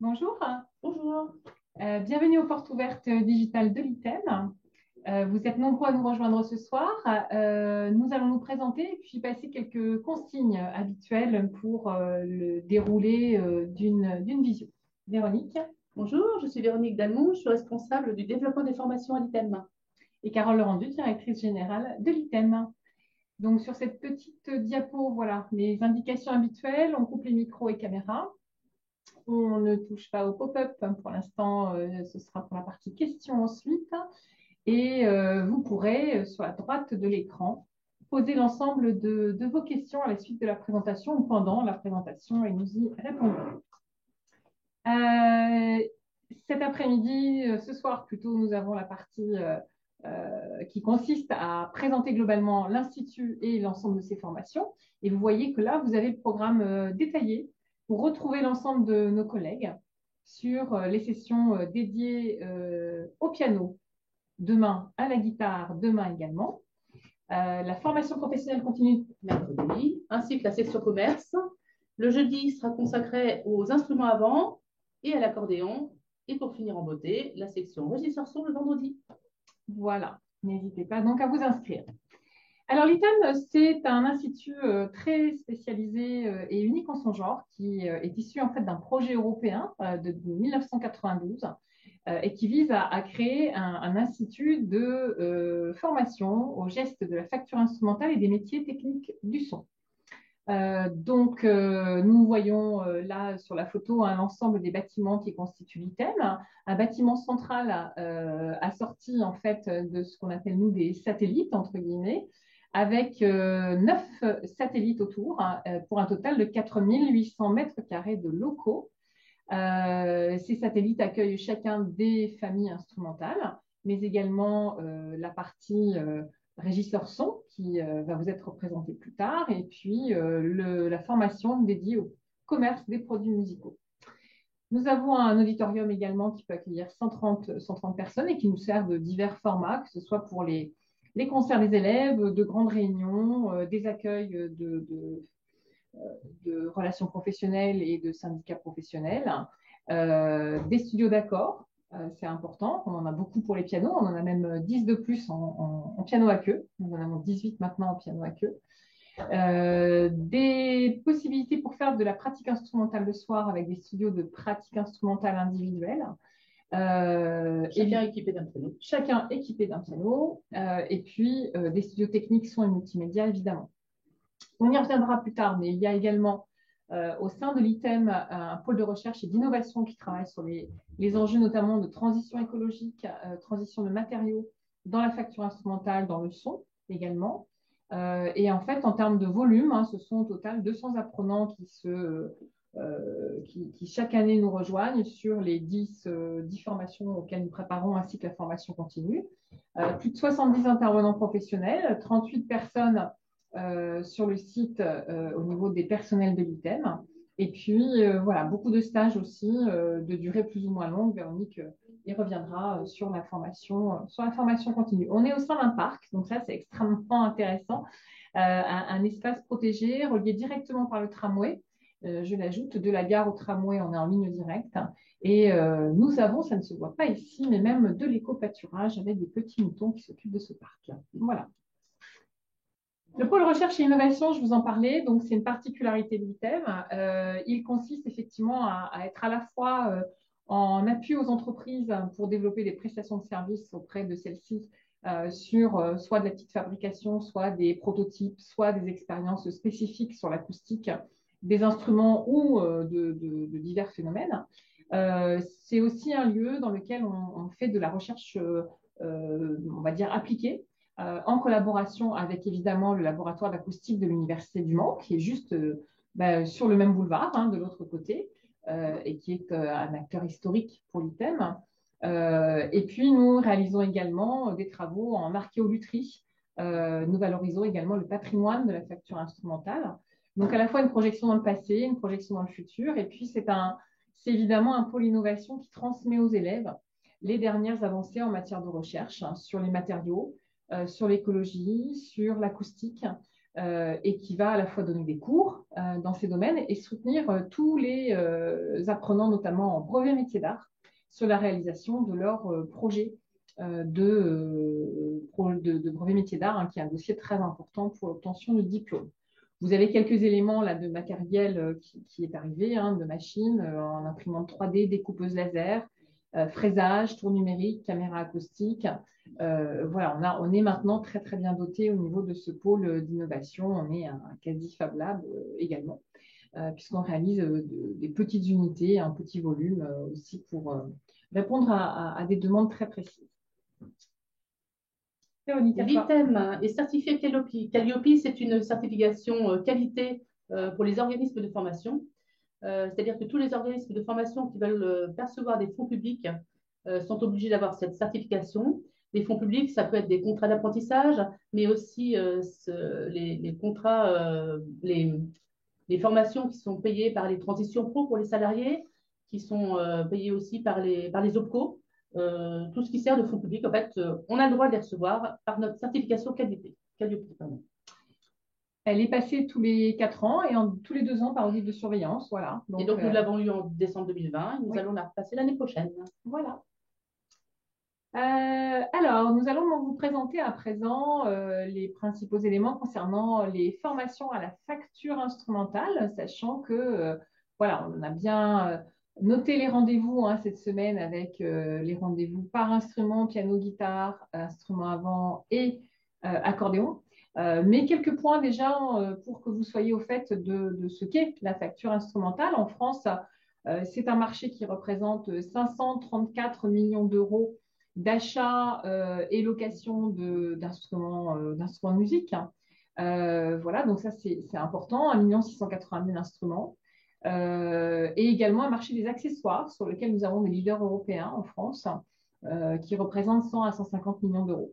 Bonjour, Bonjour. bienvenue aux portes ouvertes digitales de l'ITEM. Vous êtes nombreux à nous rejoindre ce soir. Nous allons nous présenter et puis passer quelques consignes habituelles pour le déroulé d'une visio. Véronique Bonjour, je suis Véronique Dalmont, je suis responsable du développement des formations à l'ITEM. et Carole Lerendu, directrice générale de l'ITEM. Donc sur cette petite diapo, voilà, les indications habituelles, on coupe les micros et caméras. On ne touche pas au pop-up. Pour l'instant, ce sera pour la partie questions ensuite. Et vous pourrez, sur la droite de l'écran, poser l'ensemble de vos questions à la suite de la présentation ou pendant la présentation et nous y répondrons. Euh, Cet après-midi, ce soir plutôt, nous avons la partie qui consiste à présenter globalement l'Institut et l'ensemble de ses formations. Et vous voyez que là, vous avez le programme détaillé pour retrouver l'ensemble de nos collègues sur les sessions dédiées au piano, demain à la guitare, demain également. La formation professionnelle continue Mercredi, ainsi que la section commerce. Le jeudi sera consacré aux instruments à vent et à l'accordéon. Et pour finir en beauté, la section régisseur son le vendredi. voilà, n'hésitez pas donc à vous inscrire. Alors, l'ITAM, c'est un institut très spécialisé et unique en son genre qui est issu en fait d'un projet européen de 1992 et qui vise à créer un institut de formation aux gestes de la facture instrumentale et des métiers techniques du son. Nous voyons là sur la photo un ensemble des bâtiments qui constituent l'ITEM, un bâtiment central assorti en fait de ce qu'on appelle nous des satellites entre guillemets, avec 9 satellites autour pour un total de 4800 mètres carrés de locaux. Ces satellites accueillent chacun des familles instrumentales, mais également la partie régisseur son qui va vous être représentée plus tard, et puis la formation dédiée au commerce des produits musicaux. Nous avons un auditorium également qui peut accueillir 130 personnes et qui nous sert de divers formats, que ce soit pour les concerts des élèves, de grandes réunions, des accueils de relations professionnelles et de syndicats professionnels, des studios d'accords, c'est important. On en a beaucoup pour les pianos. On en a même 10 de plus en piano à queue. Nous en avons 18 maintenant en piano à queue. Des possibilités pour faire de la pratique instrumentale le soir avec des studios de pratique instrumentale individuelle. Chacun équipé d'un piano. Chacun équipé d'un piano. Et puis des studios techniques, son et multimédia, évidemment. On y reviendra plus tard, mais il y a également au sein de l'ITEM un pôle de recherche et d'innovation qui travaille sur les enjeux notamment de transition écologique, transition de matériaux dans la facture instrumentale, dans le son également. Et en fait, en termes de volume, hein, ce sont au total 200 apprenants qui chaque année nous rejoignent sur les 10 formations auxquelles nous préparons, ainsi que la formation continue. Plus de 70 intervenants professionnels, 38 personnes sur le site au niveau des personnels de l'ITEM. Et puis, voilà, beaucoup de stages aussi de durée plus ou moins longue. Véronique y reviendra sur la formation continue. On est au sein d'un parc, donc ça, c'est extrêmement intéressant. Un espace protégé, relié directement par le tramway. Je l'ajoute, de la gare au tramway, on est en ligne directe. Et nous avons, ça ne se voit pas ici, mais même de l'éco-pâturage avec des petits moutons qui s'occupent de ce parc. Voilà. Le pôle recherche et innovation, je vous en parlais, donc c'est une particularité de l'ITEM. Il consiste effectivement à être à la fois en appui aux entreprises pour développer des prestations de services auprès de celles-ci sur soit de la petite fabrication, soit des prototypes, soit des expériences spécifiques sur l'acoustique des instruments ou de divers phénomènes. C'est aussi un lieu dans lequel on fait de la recherche, on va dire, appliquée en collaboration avec évidemment le laboratoire d'acoustique de l'Université du Mans, qui est juste sur le même boulevard, hein, de l'autre côté, et qui est un acteur historique pour l'ITEM. Et puis, nous réalisons également des travaux en archéolutherie. Nous valorisons également le patrimoine de la facture instrumentale. Donc, à la fois une projection dans le passé, une projection dans le futur, et puis c'est évidemment un pôle innovation qui transmet aux élèves les dernières avancées en matière de recherche hein, sur les matériaux, sur l'écologie, sur l'acoustique, et qui va à la fois donner des cours dans ces domaines et soutenir tous les apprenants, notamment en brevet métier d'art, sur la réalisation de leur projet de brevet métier d'art, hein, qui est un dossier très important pour l'obtention du diplôme. Vous avez quelques éléments là, de matériel qui est arrivé, hein, de machines en imprimante 3D, découpeuse laser, fraisage, tour numérique, caméra acoustique. Voilà, on est maintenant très très bien doté au niveau de ce pôle d'innovation. On est un quasi Fab Lab également, puisqu'on réalise des petites unités, un petit volume aussi pour répondre à des demandes très précises. L'ITEM est certifié Calliope. Calliope, c'est une certification qualité pour les organismes de formation. C'est-à-dire que tous les organismes de formation qui veulent percevoir des fonds publics sont obligés d'avoir cette certification. Les fonds publics, ça peut être des contrats d'apprentissage, mais aussi les contrats, les formations qui sont payées par les transitions pro pour les salariés, qui sont payées aussi par les OPCO. Tout ce qui sert de fonds publics, en fait, on a le droit de les recevoir par notre certification qualité. Calliope, pardon. Elle est passée tous les 4 ans et tous les 2 ans par audit de surveillance. Voilà. Donc, et donc, nous l'avons eu en décembre 2020 et nous allons la repasser l'année prochaine. Voilà. Alors, nous allons donc vous présenter à présent les principaux éléments concernant les formations à la facture instrumentale, sachant que, voilà, on a bien noté les rendez-vous hein, cette semaine avec les rendez-vous par instrument, piano, guitare, instrument avant et accordéon. Mais quelques points déjà pour que vous soyez au fait de ce qu'est la facture instrumentale. En France, c'est un marché qui représente 534 millions d'euros d'achat et location d'instruments de musique. Voilà, donc ça c'est important, 1 680 000 instruments. Et également un marché des accessoires sur lequel nous avons des leaders européens en France qui représentent 100 à 150 millions d'euros.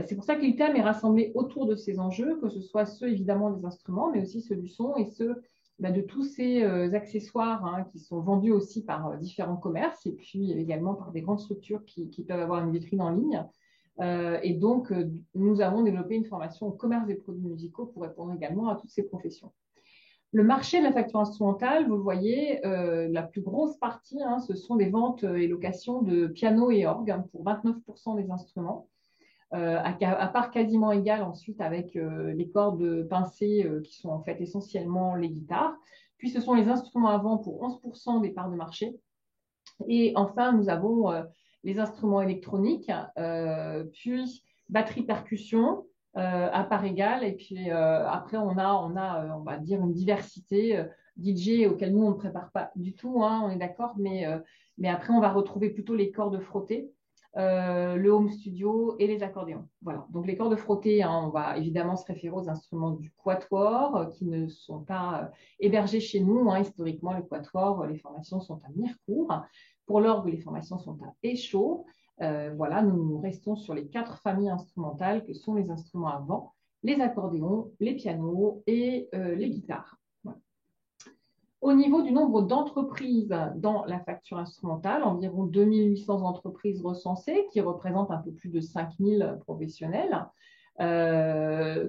C'est pour ça que l'ITEM est rassemblé autour de ces enjeux, que ce soit ceux évidemment des instruments, mais aussi ceux du son et ceux de tous ces accessoires hein, qui sont vendus aussi par différents commerces et puis également par des grandes structures qui peuvent avoir une vitrine en ligne. Et donc, nous avons développé une formation au commerce des produits musicaux pour répondre également à toutes ces professions. Le marché de la facture instrumentale, vous le voyez, la plus grosse partie, hein, ce sont des ventes et locations de piano et orgue hein, pour 29% des instruments. À part quasiment égal ensuite avec les cordes pincées qui sont en fait essentiellement les guitares. Puis ce sont les instruments à vent pour 11% des parts de marché. Et enfin, nous avons les instruments électroniques, puis batterie percussion à part égale. Et puis après, on va dire, une diversité DJ auquel nous, on ne prépare pas du tout, hein, on est d'accord, mais après, on va retrouver plutôt les cordes frottées le home studio et les accordéons. Voilà. Donc les cordes frottées, hein, on va évidemment se référer aux instruments du quatuor qui ne sont pas hébergés chez nous. Hein. Historiquement, le quatuor, les formations sont à Mirecourt. Pour l'orgue, les formations sont à Échaud. Voilà, nous restons sur les 4 familles instrumentales que sont les instruments à vent, les accordéons, les pianos et les guitares. Voilà. Au niveau du nombre d'entreprises dans la facture instrumentale, environ 2800 entreprises recensées, qui représentent un peu plus de 5000 professionnels,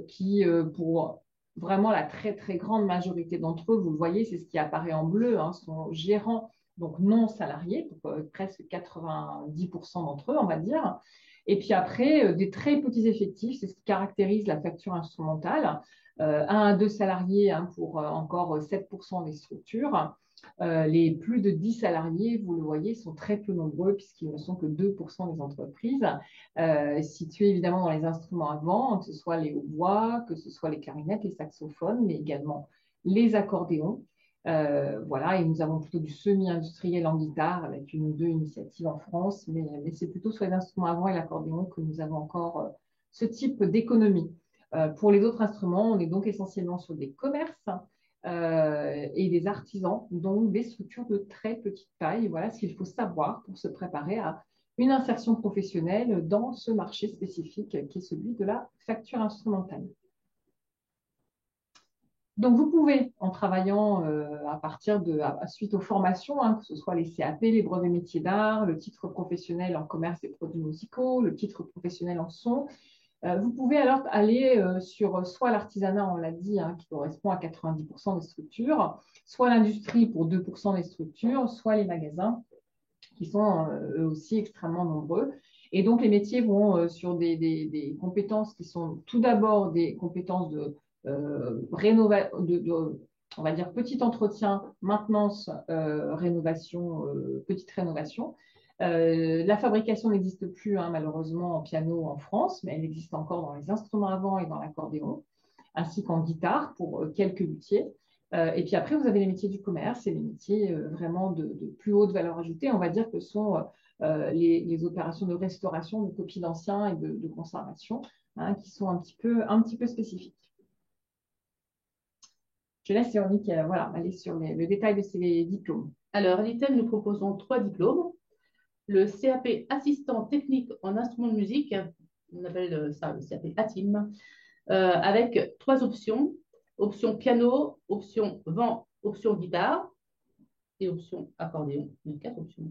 qui, pour vraiment la très, très grande majorité d'entre eux, vous le voyez, c'est ce qui apparaît en bleu, hein, sont gérants, donc non salariés, pour presque 90% d'entre eux, on va dire. Et puis après, des très petits effectifs, c'est ce qui caractérise la facture instrumentale. 1 à 2 salariés hein, pour encore 7% des structures. Les plus de 10 salariés, vous le voyez, sont très peu nombreux puisqu'ils ne sont que 2% des entreprises, situées évidemment dans les instruments à vent, que ce soit les hautbois, que ce soit les clarinettes, les saxophones, mais également les accordéons. Voilà, et nous avons plutôt du semi-industriel en guitare avec 1 ou 2 initiatives en France, mais c'est plutôt sur les instruments à vent et l'accordéon que nous avons encore ce type d'économie. Pour les autres instruments, on est donc essentiellement sur des commerces et des artisans, donc des structures de très petite taille. Et voilà ce qu'il faut savoir pour se préparer à une insertion professionnelle dans ce marché spécifique qui est celui de la facture instrumentale. Donc, vous pouvez, en travaillant suite aux formations, hein, que ce soit les CAP, les brevets métiers d'art, le titre professionnel en commerce et produits musicaux, le titre professionnel en son, Vous pouvez alors aller sur soit l'artisanat, on l'a dit, hein, qui correspond à 90% des structures, soit l'industrie pour 2% des structures, soit les magasins qui sont eux aussi extrêmement nombreux. Et donc, les métiers vont sur des compétences qui sont tout d'abord des compétences de rénovation, on va dire petit entretien, maintenance, rénovation, petite rénovation. La fabrication n'existe plus, hein, malheureusement, en piano en France, mais elle existe encore dans les instruments à vent et dans l'accordéon, ainsi qu'en guitare pour quelques luthiers. Et puis après, vous avez les métiers du commerce et les métiers vraiment de plus haute valeur ajoutée. On va dire que sont les opérations de restauration, de copie d'anciens et de conservation, hein, qui sont un petit peu spécifiques. Je laisse Véronique voilà, aller sur le détail de ces diplômes. Alors, à l'ITEM, nous proposons 3 diplômes. Le CAP assistant technique en instrument de musique, on appelle ça le CAP ATIM, avec 3 options. Option piano, option vent, option guitare et option accordéon. Il y a 4 options.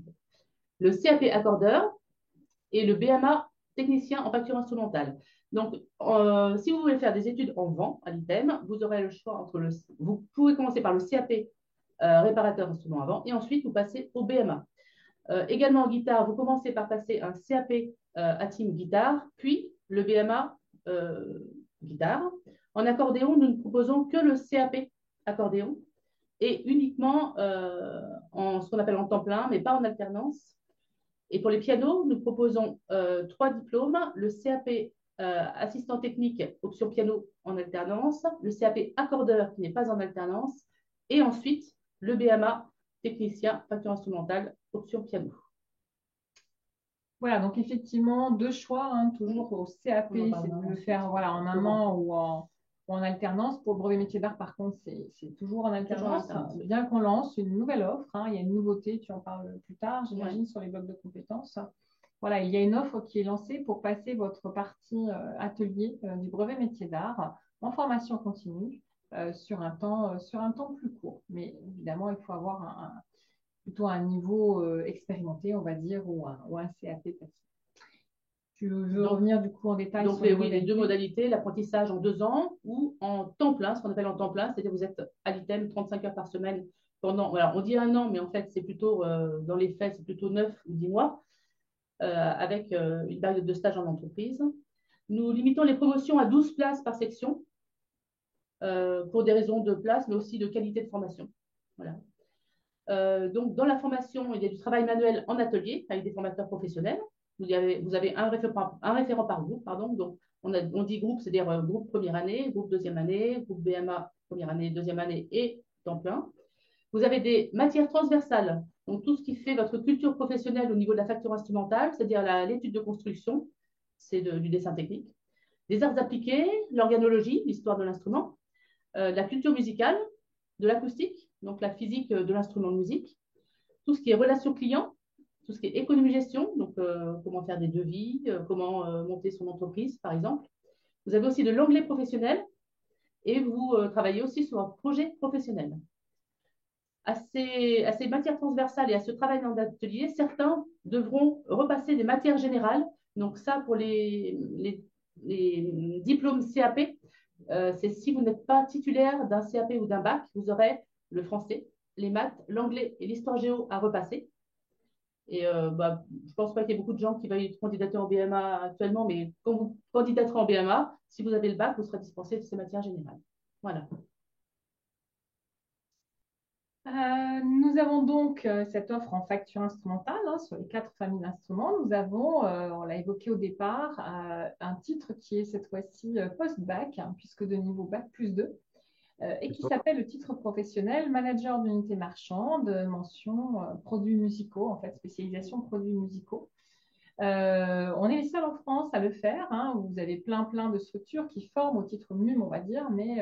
Le CAP accordeur et le BMA technicien en peinture instrumentale. Donc, si vous voulez faire des études en vent à l'ITEM, vous aurez le choix entre le. Vous pouvez commencer par le CAP réparateur instrument à vent et ensuite vous passez au BMA. Également en guitare, vous commencez par passer un CAP ATIM guitare, puis le BMA guitare. En accordéon, nous ne proposons que le CAP accordéon et uniquement en ce qu'on appelle en temps plein, mais pas en alternance. Et pour les pianos, nous proposons 3 diplômes, le CAP assistant technique, option piano en alternance, le CAP accordeur qui n'est pas en alternance, et ensuite le BMA technicien peinture instrumentale, option piano. Voilà, donc effectivement, 2 choix, hein, toujours au CAP, c'est de le faire voilà, en amont ou en alternance. Pour le brevet métier d'art, par contre, c'est toujours en alternance. Bien qu'on lance une nouvelle offre, hein, il y a une nouveauté, tu en parles plus tard, j'imagine, sur les blocs de compétences. Voilà, il y a une offre qui est lancée pour passer votre partie atelier du brevet métier d'art en formation continue sur un temps plus court. Mais évidemment, il faut avoir plutôt un niveau expérimenté, on va dire, ou un CAP passé. Tu veux revenir du coup en détail donc sur les oui, les 2 modalités, l'apprentissage en 2 ans ou en temps plein, ce qu'on appelle en temps plein, c'est-à-dire vous êtes à l'ITEM 35 heures par semaine pendant, voilà, on dit 1 an, mais en fait c'est plutôt, dans les faits, c'est plutôt 9 ou 10 mois, avec une période de stage en entreprise. Nous limitons les promotions à 12 places par section, pour des raisons de place, mais aussi de qualité de formation. Voilà. Donc, dans la formation, il y a du travail manuel en atelier avec des formateurs professionnels. Vous avez un référent par groupe, pardon. Donc, on dit groupe, c'est-à-dire groupe première année, groupe deuxième année, groupe BMA première année, deuxième année et temps plein. Vous avez des matières transversales, donc tout ce qui fait votre culture professionnelle au niveau de la facture instrumentale, c'est-à-dire l'étude de construction, c'est du dessin technique, des arts appliqués, l'organologie, l'histoire de l'instrument, la culture musicale, de l'acoustique, donc la physique de l'instrument de musique, tout ce qui est relations clients, tout ce qui est économie-gestion, donc comment faire des devis, comment monter son entreprise, par exemple. Vous avez aussi de l'anglais professionnel et vous travaillez aussi sur un projet professionnel. À ces matières transversales et à ce travail dans l'atelier, certains devront repasser des matières générales. Donc ça, pour les diplômes CAP, c'est si vous n'êtes pas titulaire d'un CAP ou d'un bac, vous aurez le français, les maths, l'anglais et l'histoire géo à repasser. Et je ne pense pas qu'il y ait beaucoup de gens qui veuillent candidater en BMA actuellement, mais quand vous candidaterez en BMA, si vous avez le bac, vous serez dispensé de ces matières générales. Voilà. Nous avons donc cette offre en facture instrumentale hein, sur les 4 familles d'instruments. Nous avons, on l'a évoqué au départ, un titre qui est cette fois-ci post-bac, hein, puisque de niveau bac plus 2, et qui s'appelle le titre professionnel manager d'unité marchande, mention produits musicaux, en fait, spécialisation produits musicaux. On est les seuls en France à le faire. Hein, où vous avez plein de structures qui forment au titre MUM, on va dire, mais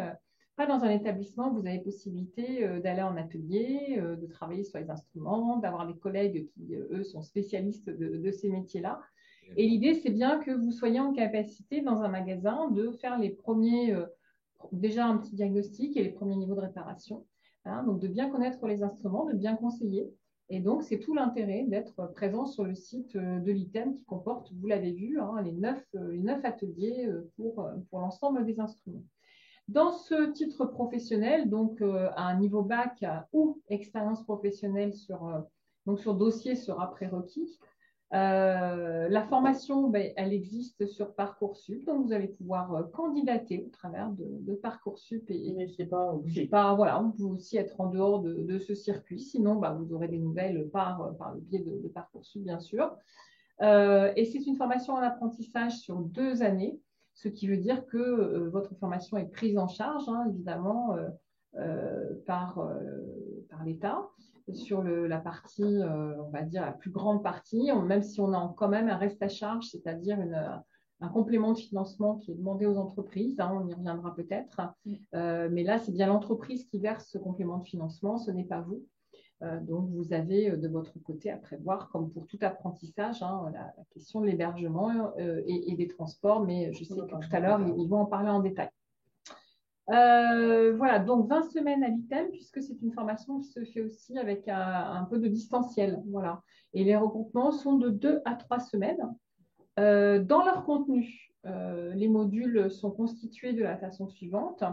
pas dans un établissement. Vous avez possibilité d'aller en atelier, de travailler sur les instruments, d'avoir des collègues qui, eux, sont spécialistes de ces métiers-là. Et l'idée, c'est bien que vous soyez en capacité, dans un magasin, de faire les premiers, déjà un petit diagnostic et les premiers niveaux de réparation. Hein, donc, de bien connaître les instruments, de bien conseiller Et donc, c'est tout l'intérêt d'être présent sur le site de l'ITEM qui comporte, vous l'avez vu, hein, les 9 ateliers pour l'ensemble des instruments. Dans ce titre professionnel, donc à un niveau bac ou expérience professionnelle donc sur dossier sera prérequis. La formation, ben, elle existe sur Parcoursup, donc vous allez pouvoir candidater au travers de Parcoursup Mais c'est pas obligé. voilà, vous pouvez aussi être en dehors de ce circuit, sinon bah, vous aurez des nouvelles par le biais de Parcoursup, bien sûr. Et c'est une formation en apprentissage sur 2 années, ce qui veut dire que votre formation est prise en charge, hein, évidemment, par l'État sur la partie, on va dire, la plus grande partie, même si on a quand même un reste à charge, c'est-à-dire un complément de financement qui est demandé aux entreprises, hein, on y reviendra peut-être, mais là, c'est bien l'entreprise qui verse ce complément de financement, ce n'est pas vous. Donc, vous avez de votre côté à prévoir, comme pour tout apprentissage, hein, la question de l'hébergement et des transports, mais je sais que tout à l'heure, ils vont en parler en détail. Voilà, donc 20 semaines à l'ITEM, puisque c'est une formation qui se fait aussi avec un peu de distanciel. Voilà. Et les regroupements sont de 2 à 3 semaines. Dans leur contenu, les modules sont constitués de la façon suivante.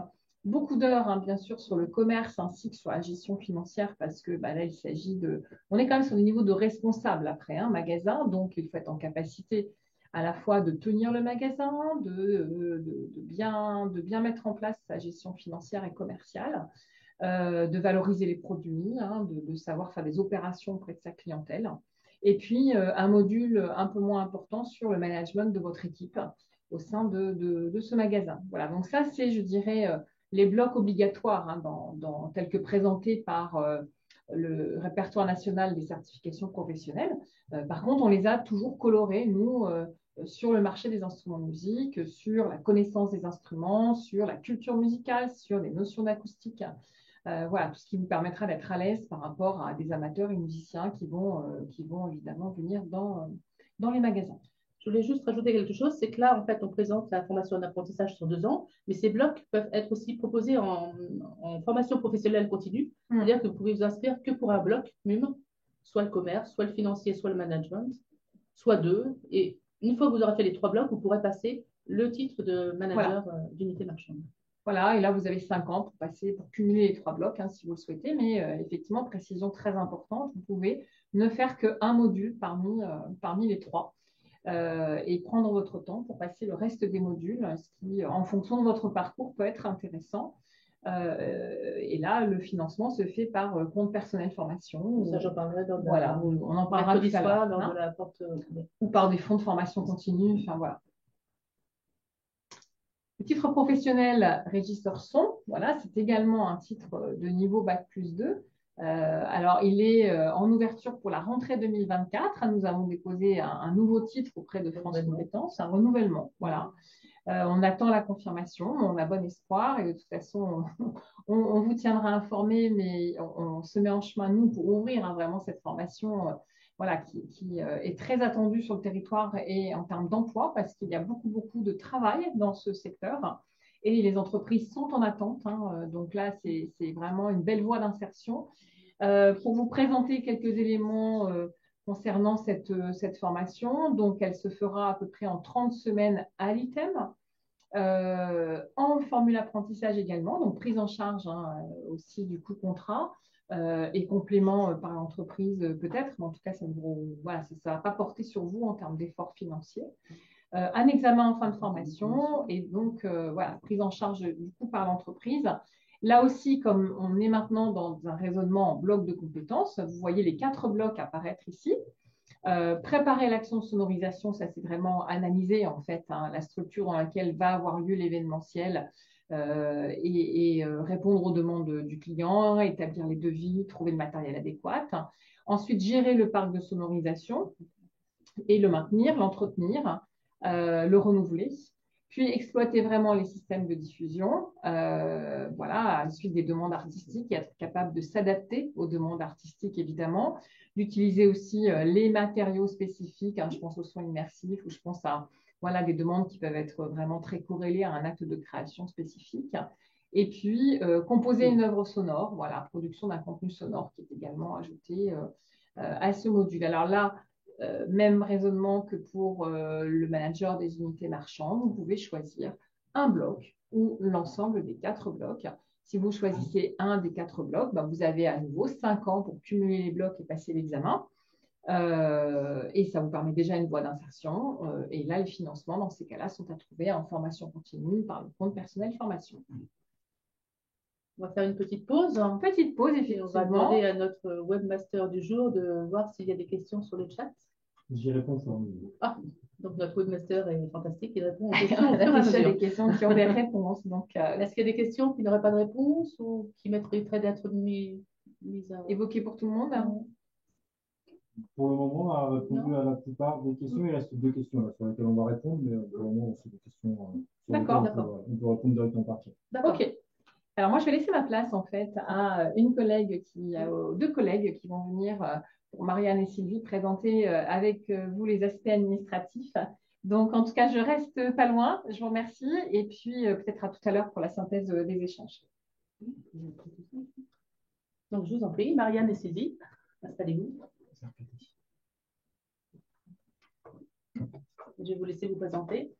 Beaucoup d'heures, hein, bien sûr, sur le commerce ainsi que sur la gestion financière, parce que bah, là, il s'agit de. On est quand même sur le niveau de responsable après un magasin, donc il faut être en capacité à la fois de tenir le magasin, de bien mettre en place sa gestion financière et commerciale, de valoriser les produits, hein, de savoir faire des opérations auprès de sa clientèle. Et puis, un module un peu moins important sur le management de votre équipe au sein de ce magasin. Voilà, donc ça, c'est, je dirais, les blocs obligatoires hein, tels que présentés par le répertoire national des certifications professionnelles. Par contre, on les a toujours colorés, nous, sur le marché des instruments de musique, sur la connaissance des instruments, sur la culture musicale, sur les notions d'acoustique. Voilà, tout ce qui vous permettra d'être à l'aise par rapport à des amateurs et musiciens qui vont évidemment venir dans les magasins. Je voulais juste rajouter quelque chose, c'est que là, en fait, on présente la formation d'apprentissage sur 2 ans, mais ces blocs peuvent être aussi proposés en formation professionnelle continue. C'est-à-dire que vous pouvez vous inscrire que pour un bloc MUM, soit le commerce, soit le financier, soit le management, soit deux. Et une fois que vous aurez fait les 3 blocs, vous pourrez passer le titre de manager d'unité marchande. Voilà, et là, vous avez 5 ans pour cumuler les 3 blocs, hein, si vous le souhaitez. Mais effectivement, précision très importante, vous pouvez ne faire qu'un module parmi les 3 et prendre votre temps pour passer le reste des modules, ce qui, en fonction de votre parcours, peut être intéressant. Et là, le financement se fait par compte personnel formation. Ça, j'en parlerai dans voilà, on en parlera tout à l'heure. Lors de la porte. Ou par des fonds de formation continue. Enfin, voilà. Le titre professionnel régisseur son, voilà, c'est également un titre de niveau Bac+2. Alors, il est en ouverture pour la rentrée 2024. Nous avons déposé un nouveau titre auprès de France Compétences, un renouvellement. Voilà. On attend la confirmation, on a bon espoir et de toute façon, on vous tiendra informé, mais on se met en chemin, nous, pour ouvrir hein, vraiment cette formation voilà, qui est très attendue sur le territoire et en termes d'emploi parce qu'il y a beaucoup, beaucoup de travail dans ce secteur et les entreprises sont en attente. Hein, donc là, c'est vraiment une belle voie d'insertion. Pour vous présenter quelques éléments concernant cette formation, donc elle se fera à peu près en 30 semaines à l'ITEM. En formule apprentissage également, donc prise en charge hein, aussi du coût contrat et complément par l'entreprise peut-être, mais en tout cas, ça ne va pas porter sur vous en termes d'efforts financiers. Un examen en fin de formation et donc voilà, prise en charge du coût par l'entreprise. Là aussi, comme on est maintenant dans un raisonnement en bloc de compétences, vous voyez les 4 blocs apparaître ici. Préparer l'action de sonorisation, ça c'est vraiment analyser en fait hein, la structure dans laquelle va avoir lieu l'événementiel et répondre aux demandes du client, établir les devis, trouver le matériel adéquat. Ensuite, gérer le parc de sonorisation et le maintenir, l'entretenir, le renouveler. Puis exploiter vraiment les systèmes de diffusion, voilà, à la suite des demandes artistiques et être capable de s'adapter aux demandes artistiques évidemment, d'utiliser aussi les matériaux spécifiques, hein, je pense aux soins immersifs ou je pense à voilà, des demandes qui peuvent être vraiment très corrélées à un acte de création spécifique. Et puis, composer une œuvre sonore, voilà, production d'un contenu sonore qui est également ajouté à ce module. Alors là, même raisonnement que pour le manager des unités marchandes, vous pouvez choisir un bloc ou l'ensemble des 4 blocs. Si vous choisissez un des 4 blocs, ben, vous avez à nouveau 5 ans pour cumuler les blocs et passer l'examen. Et ça vous permet déjà une voie d'insertion. Et là, les financements, dans ces cas-là, sont à trouver en formation continue par le compte personnel formation. On va faire une petite pause. Petite pause, Et on va effectivement. demander à notre webmaster du jour de voir s'il y a des questions sur le chat. J'y réponds ça. Ah, donc notre webmaster est fantastique, il répond aux questions On au fur et à a déjà mesure. des questions qui ont des réponses. Donc, Est-ce qu'il y a des questions qui n'auraient pas de réponse ou qui mériteraient d'être mises à... évoquées pour tout le monde? Pour le moment, on a répondu Non. à la plupart des questions. Il reste 2 questions là, sur lesquelles on va répondre, mais pour le moment, c'est des questions sur D'accord. lesquelles on peut répondre directement par chat. D'accord. OK. Alors, moi, je vais laisser ma place, en fait, à une collègue aux 2 collègues qui vont venir, pour Marianne et Sylvie, présenter avec vous les aspects administratifs. Donc, en tout cas, je reste pas loin. Je vous remercie. Et puis, peut-être à tout à l'heure pour la synthèse des échanges. Donc, je vous en prie, Marianne et Sylvie, installez-vous. Je vais vous laisser vous présenter.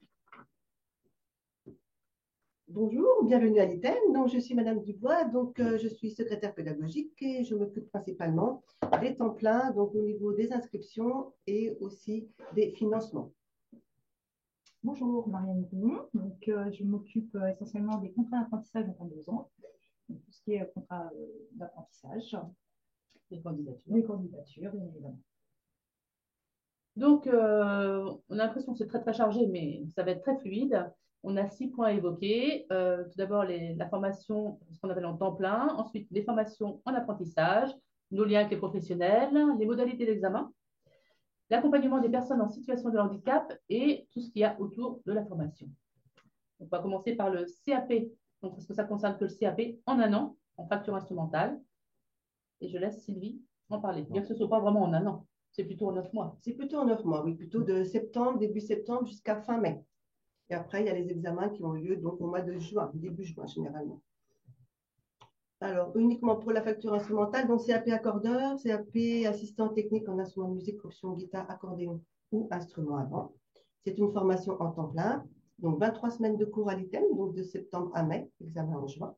Bonjour, bienvenue à l'ITEM. Donc, je suis Madame Dubois, donc je suis secrétaire pédagogique et je m'occupe principalement des temps pleins, donc au niveau des inscriptions et aussi des financements. Bonjour, Marianne Dumont. Donc, je m'occupe essentiellement des contrats d'apprentissage en 2 ans, donc, tout ce qui est contrat d'apprentissage, Les candidatures. les candidatures, bien évidemment. Donc, on a l'impression que c'est très, très chargé, mais ça va être très fluide. On a 6 points à évoquer. Tout d'abord, la formation, ce qu'on appelle en temps plein. Ensuite, les formations en apprentissage, nos liens avec les professionnels, les modalités d'examen, l'accompagnement des personnes en situation de handicap et tout ce qu'il y a autour de la formation. On va commencer par le CAP, donc, parce que ça concerne que le CAP en 1 an, en facture instrumentale. Et je laisse Sylvie en parler, bien que ce ne soit pas vraiment en 1 an. C'est plutôt en 9 mois. C'est plutôt en 9 mois, oui, plutôt de septembre, début septembre jusqu'à fin mai. Et après, il y a les examens qui ont lieu donc au mois de juin, début juin généralement. Alors, uniquement pour la facture instrumentale, donc CAP accordeur, CAP assistant technique en instrument de musique, option guitare, accordéon ou instrument avant. C'est une formation en temps plein, donc 23 semaines de cours à l'ITEM, donc de septembre à mai, examen en juin.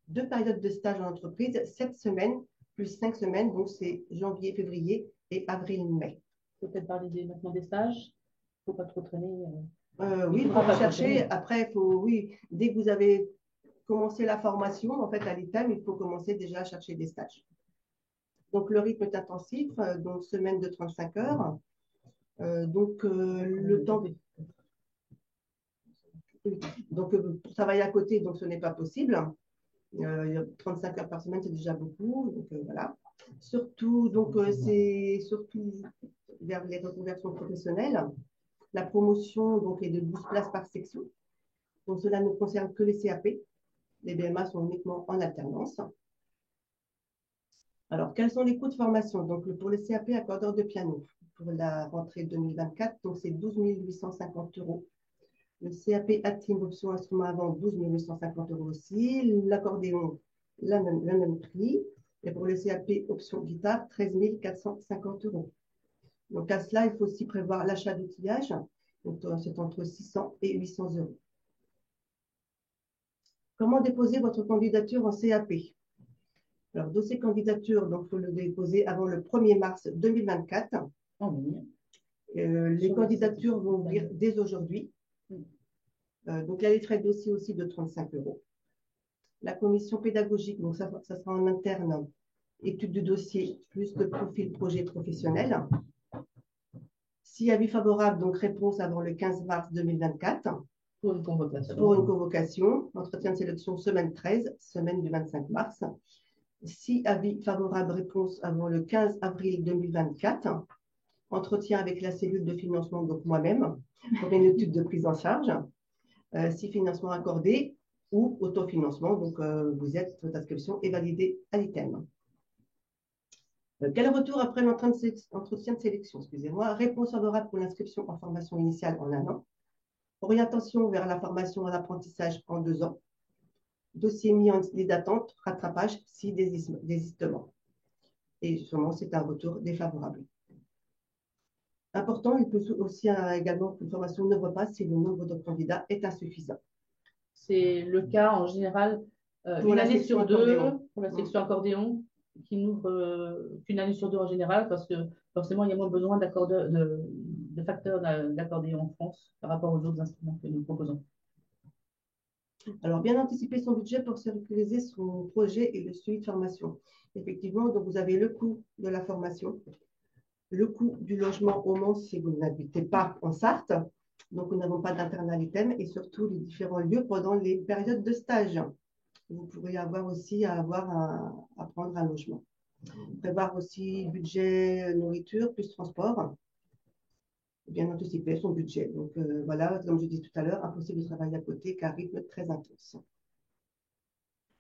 2 périodes de stage en entreprise, 7 semaines plus 5 semaines, donc c'est janvier, février et avril-mai. Peut-être parler maintenant des stages. Il ne faut pas trop traîner. Oui, il faut rechercher. Après, oui, dès que vous avez commencé la formation, en fait, à l'ITEM, il faut commencer déjà à chercher des stages. Donc, le rythme est intensif, donc semaine de 35 heures. Le temps. Donc, pour travailler à côté, donc ce n'est pas possible. 35 heures par semaine, c'est déjà beaucoup. Donc, voilà. Surtout, donc, c'est surtout vers les reconversions professionnelles. La promotion donc, est de 12 places par section. Donc, cela ne concerne que les CAP. Les BMA sont uniquement en alternance. Alors, quels sont les coûts de formation? Donc, pour le CAP accordeur de piano, pour la rentrée 2024, donc c'est 12 850 €. Le CAP ATIM option instrument avant, 12 850 € aussi. L'accordéon, le même prix. Et pour le CAP option guitare, 13 450 €. Donc, à cela, il faut aussi prévoir l'achat d'outillage. Donc, c'est entre 600 et 800 €. Comment déposer votre candidature en CAP? Alors, dossier candidature, donc il faut le déposer avant le 1er mars 2024. Les candidatures vont ouvrir dès aujourd'hui. Donc, il y a les frais de dossier aussi de 35 €. La commission pédagogique, donc ça sera en interne, étude du dossier plus le profil projet professionnel. Si avis favorable, donc réponse avant le 15 mars 2024. Pour une convocation. Pour une convocation, entretien de sélection semaine 13, semaine du 25 mars. Si avis favorable, réponse avant le 15 avril 2024. Entretien avec la cellule de financement, donc moi-même, pour une étude de prise en charge. Si financement accordé ou autofinancement, donc votre inscription est validée à l'ITEM. Quel retour après l'entretien de sélection? Excusez-moi. Réponse favorable pour l'inscription en formation initiale en 1 an. Orientation vers la formation en apprentissage en 2 ans. Dossier mis en liste d'attente, rattrapage si désistement. Et sûrement, c'est un retour défavorable. Important, il peut aussi également qu'une formation n'ouvre pas si le nombre de candidats est insuffisant. C'est le cas en général Pour une la année section sur deux accordéon. pour la section accordéon, qui n'ouvre qu'une année sur deux en général, parce que forcément, il y a moins besoin de facteurs d'accordéon en France par rapport aux autres instruments que nous proposons. Alors, bien anticiper son budget pour sécuriser son projet et le suivi de formation. Effectivement, donc vous avez le coût de la formation, le coût du logement au Mans si vous n'habitez pas en Sarthe, donc nous n'avons pas d'internat item, et surtout les différents lieux pendant les périodes de stage. Vous pourriez avoir aussi à prendre un logement. Prévoir aussi budget nourriture plus transport. Bien anticiper son budget. Donc voilà, comme je disais tout à l'heure, impossible de travailler à côté car rythme très intense.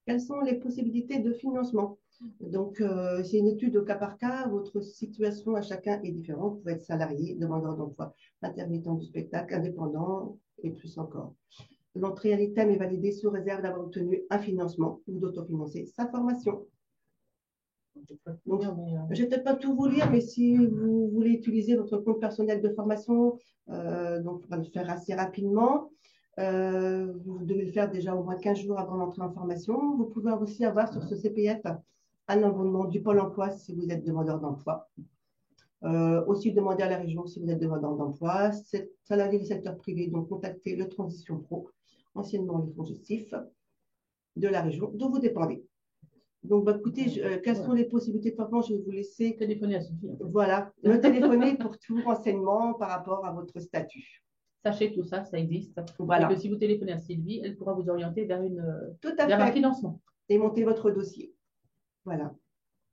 Quelles sont les possibilités de financement? Donc, c'est une étude au cas par cas. Votre situation à chacun est différente. Vous pouvez être salarié, demandeur d'emploi, intermittent du spectacle, indépendant et plus encore. L'entrée à l'item est validée sous réserve d'avoir obtenu un financement ou d'autofinancer sa formation. Donc, je vais peut-être pas tout vous lire, mais si vous voulez utiliser votre compte personnel de formation, donc on va le faire assez rapidement. Vous devez le faire déjà au moins 15 jours avant l'entrée en formation. Vous pouvez aussi avoir sur ce CPF un abonnement du Pôle emploi si vous êtes demandeur d'emploi. Aussi demander à la région si vous êtes demandeur d'emploi. Salarié du secteur privé, donc contactez le Transition Pro, anciennement les fonds gestifs de la région dont vous dépendez. Donc, bah, écoutez, quelles sont les possibilités de formation? Je vais vous laisser téléphoner à Sophie. Voilà, me téléphoner pour tout renseignement par rapport à votre statut. Sachez que tout ça, ça existe. Voilà. Et que si vous téléphonez à Sylvie, elle pourra vous orienter vers un financement. Et monter votre dossier. Voilà.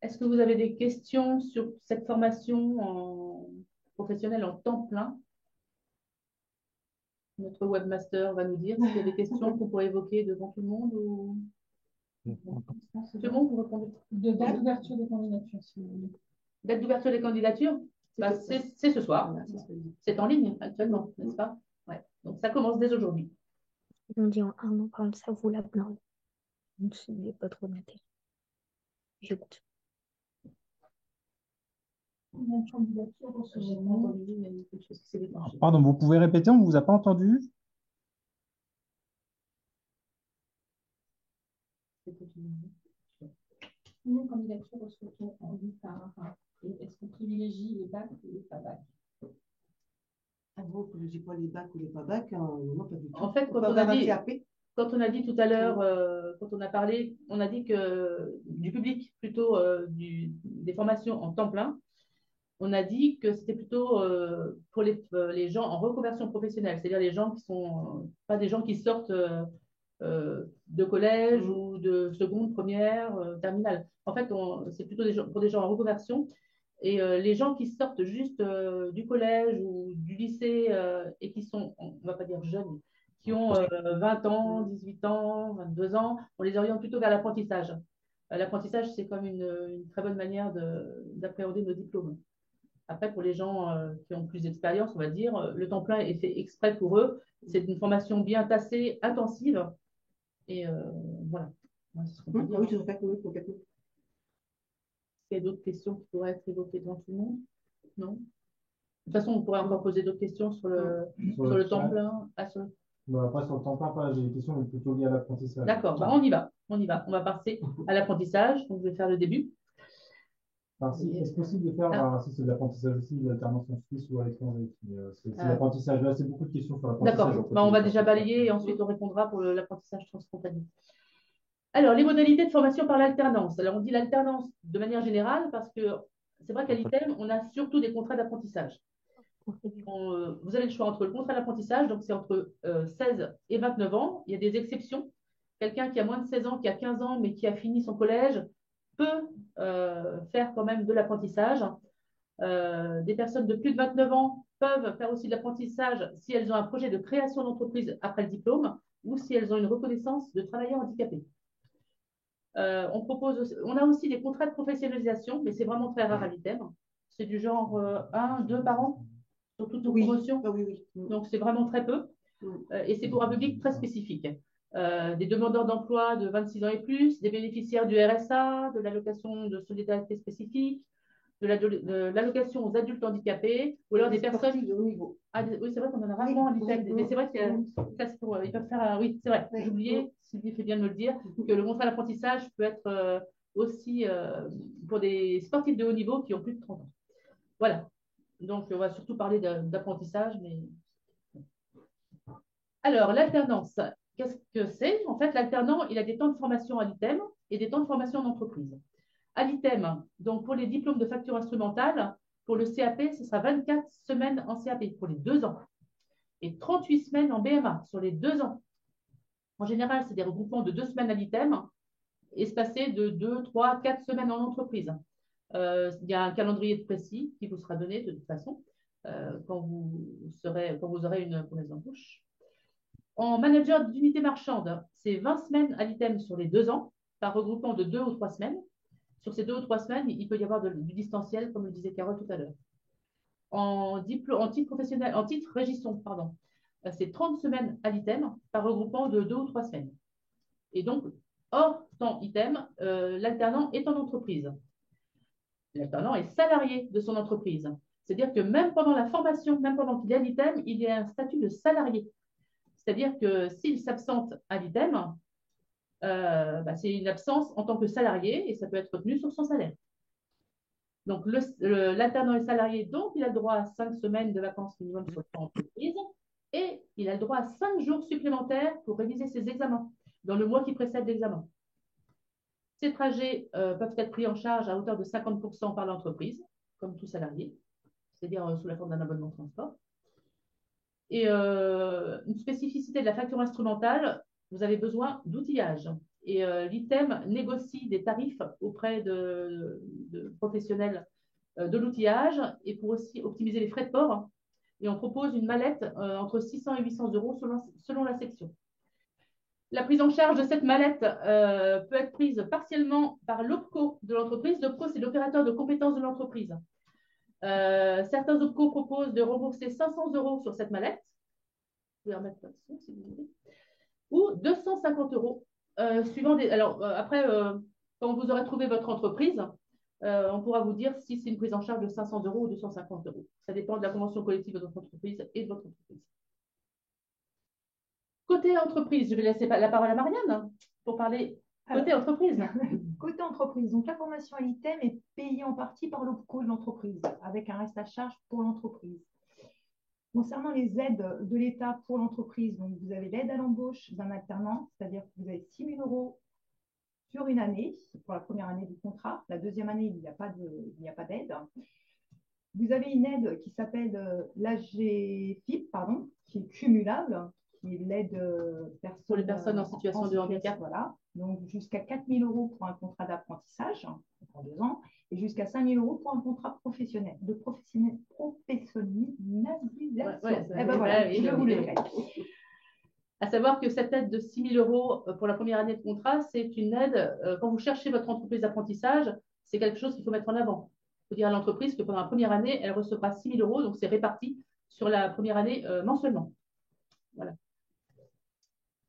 Est-ce que vous avez des questions sur cette formation professionnelle en temps plein? Notre webmaster va nous dire s'il y a des questions qu'on pourrait évoquer devant tout le monde ou... Tout le monde, vous répondez. Date d'ouverture des candidatures, si vous voulez. Date d'ouverture des candidatures, c'est ce soir. Voilà, c'est en ligne actuellement, n'est-ce pas? Ouais. Donc ça commence dès aujourd'hui. On dit en un an, comme ça, vous la blinde. Donc, il n'y a pas trop d'intérêt. J'écoute. Pardon, vous pouvez répéter, on ne vous a pas entendu? Combien de candidatures reçoit-on en ligne par an? Est-ce qu'on privilégie les bacs ou les pas bacs? Ah bon, on ne privilégie pas les bacs ou les pas bacs, hein, non, pas du tout. En fait, quand on a dit tout à l'heure, quand on a parlé, on a dit que du public, plutôt des formations en temps plein, on a dit que c'était plutôt pour les gens en reconversion professionnelle, c'est-à-dire les gens qui sont pas des gens qui sortent de collège ou de seconde, première, terminale. En fait, c'est plutôt pour des gens en reconversion. Et les gens qui sortent juste du collège ou du lycée et qui sont, on ne va pas dire jeunes, qui ont 20 ans, 18 ans, 22 ans, on les oriente plutôt vers l'apprentissage. L'apprentissage, c'est comme une très bonne manière d'appréhender nos diplômes. Après, pour les gens qui ont plus d'expérience, on va dire, le temps plein est fait exprès pour eux. C'est une formation bien tassée, intensive. Et voilà. Oui, je vais complètement. Est-ce qu'il y a d'autres questions qui pourraient être évoquées devant tout le monde? Non. De toute façon, on pourrait encore poser d'autres questions sur le temps plein. Pas sur le temps plein, pas. J'ai des questions mais plutôt liées à l'apprentissage. D'accord, on y va. On va passer à l'apprentissage. Donc, je vais faire le début. Est-ce possible de faire, si c'est de l'apprentissage aussi, de l'alternance en Suisse ou à l'étranger? C'est l'apprentissage. Là, c'est beaucoup de questions sur l'apprentissage. D'accord, on va déjà balayer et ensuite on répondra pour l'apprentissage transfrontalier. Alors, les modalités de formation par l'alternance. Alors, on dit l'alternance de manière générale parce que c'est vrai qu'à l'ITEM, on a surtout des contrats d'apprentissage. Vous avez le choix entre le contrat d'apprentissage, donc c'est entre 16 et 29 ans. Il y a des exceptions. Quelqu'un qui a moins de 16 ans, qui a 15 ans, mais qui a fini son collège, peut faire quand même de l'apprentissage. Des personnes de plus de 29 ans peuvent faire aussi de l'apprentissage si elles ont un projet de création d'entreprise après le diplôme ou si elles ont une reconnaissance de travailleurs handicapés. On a aussi des contrats de professionnalisation, mais c'est vraiment très rare à l'ITEM. C'est du genre 1, 2 par an sur toute nos promotions. Oui. Donc, c'est vraiment très peu. Et c'est pour un public très spécifique. des demandeurs d'emploi de 26 ans et plus, des bénéficiaires du RSA, de l'allocation de solidarité spécifique, de l'allocation aux adultes handicapés, ou alors des personnes de haut niveau. Ah, oui, c'est vrai qu'on en a rarement en ITEM, mais c'est vrai qu'ils peuvent faire un... Oui, c'est vrai, j'ai oublié, Sylvie fait bien de me le dire, que le contrat d'apprentissage peut être aussi pour des sportifs de haut niveau qui ont plus de 30 ans. Voilà, donc on va surtout parler d'apprentissage, mais... Alors, l'alternance, qu'est-ce que c'est? En fait, l'alternant, il a des temps de formation à l'ITEM et des temps de formation en entreprise. À l'ITEM, donc pour les diplômes de facture instrumentale, pour le CAP, ce sera 24 semaines en CAP pour les 2 ans et 38 semaines en BMA sur les 2 ans. En général, c'est des regroupements de 2 semaines à l'ITEM, espacés de 2, 3, 4 semaines en entreprise. Il y a un calendrier précis qui vous sera donné de toute façon quand vous aurez une promesse d'embauche. En manager d'unité marchande, c'est 20 semaines à l'ITEM sur les 2 ans, par regroupement de 2 ou 3 semaines. Sur ces 2 ou 3 semaines, il peut y avoir du distanciel, comme le disait Carole tout à l'heure. En titre professionnel, en titre régisson, pardon, c'est 30 semaines à l'ITEM par regroupement de 2 ou 3 semaines. Et donc, hors temps ITEM, l'alternant est en entreprise. L'alternant est salarié de son entreprise. C'est-à-dire que même pendant la formation, même pendant qu'il est à l'ITEM, il y a un statut de salarié. C'est-à-dire que s'il s'absente à l'ITEM, c'est une absence en tant que salarié et ça peut être retenu sur son salaire. Donc, l'alternant est salarié, donc il a le droit à 5 semaines de vacances minimum sur l'entreprise et il a le droit à 5 jours supplémentaires pour réviser ses examens dans le mois qui précède l'examen. Ces trajets peuvent être pris en charge à hauteur de 50% par l'entreprise, comme tout salarié, c'est-à-dire sous la forme d'un abonnement de transport. Et une spécificité de la facture instrumentale, vous avez besoin d'outillage. Et l'ITEM négocie des tarifs auprès de professionnels de l'outillage et pour aussi optimiser les frais de port. Et on propose une mallette entre 600 et 800 euros selon la section. La prise en charge de cette mallette peut être prise partiellement par l'OPCO de l'entreprise. L'OPCO, c'est l'opérateur de compétences de l'entreprise. Certains OPCO proposent de rembourser 500 euros sur cette mallette. Vous pouvez remettre là-dessus si vous voulez. Ou 250 euros. Suivant des... Alors, après, quand vous aurez trouvé votre entreprise, on pourra vous dire si c'est une prise en charge de 500 euros ou 250 euros. Ça dépend de la convention collective de votre entreprise et de votre entreprise. Côté entreprise, je vais laisser la parole à Marianne pour parler côté entreprise. Côté entreprise, donc la formation à l'ITEM est payée en partie par l'OPCO de l'entreprise, avec un reste à charge pour l'entreprise. Concernant les aides de l'État pour l'entreprise, donc vous avez l'aide à l'embauche d'un alternant, c'est-à-dire que vous avez 6 000 euros sur une année, pour la première année du contrat. La deuxième année, il n'y a pas d'aide. Vous avez une aide qui s'appelle l'AGFIP, qui est cumulable, qui est l'aide pour les personnes en situation de handicap. Voilà. Donc jusqu'à 4 000 euros pour un contrat d'apprentissage en 2 ans et jusqu'à 5 000 euros pour un contrat professionnel, de professionnalisation. Je vous le répète. À savoir que cette aide de 6 000 euros pour la première année de contrat, c'est une aide, quand vous cherchez votre entreprise d'apprentissage, c'est quelque chose qu'il faut mettre en avant. Il faut dire à l'entreprise que pendant la première année, elle recevra 6 000 euros, donc c'est réparti sur la première année mensuellement. Voilà.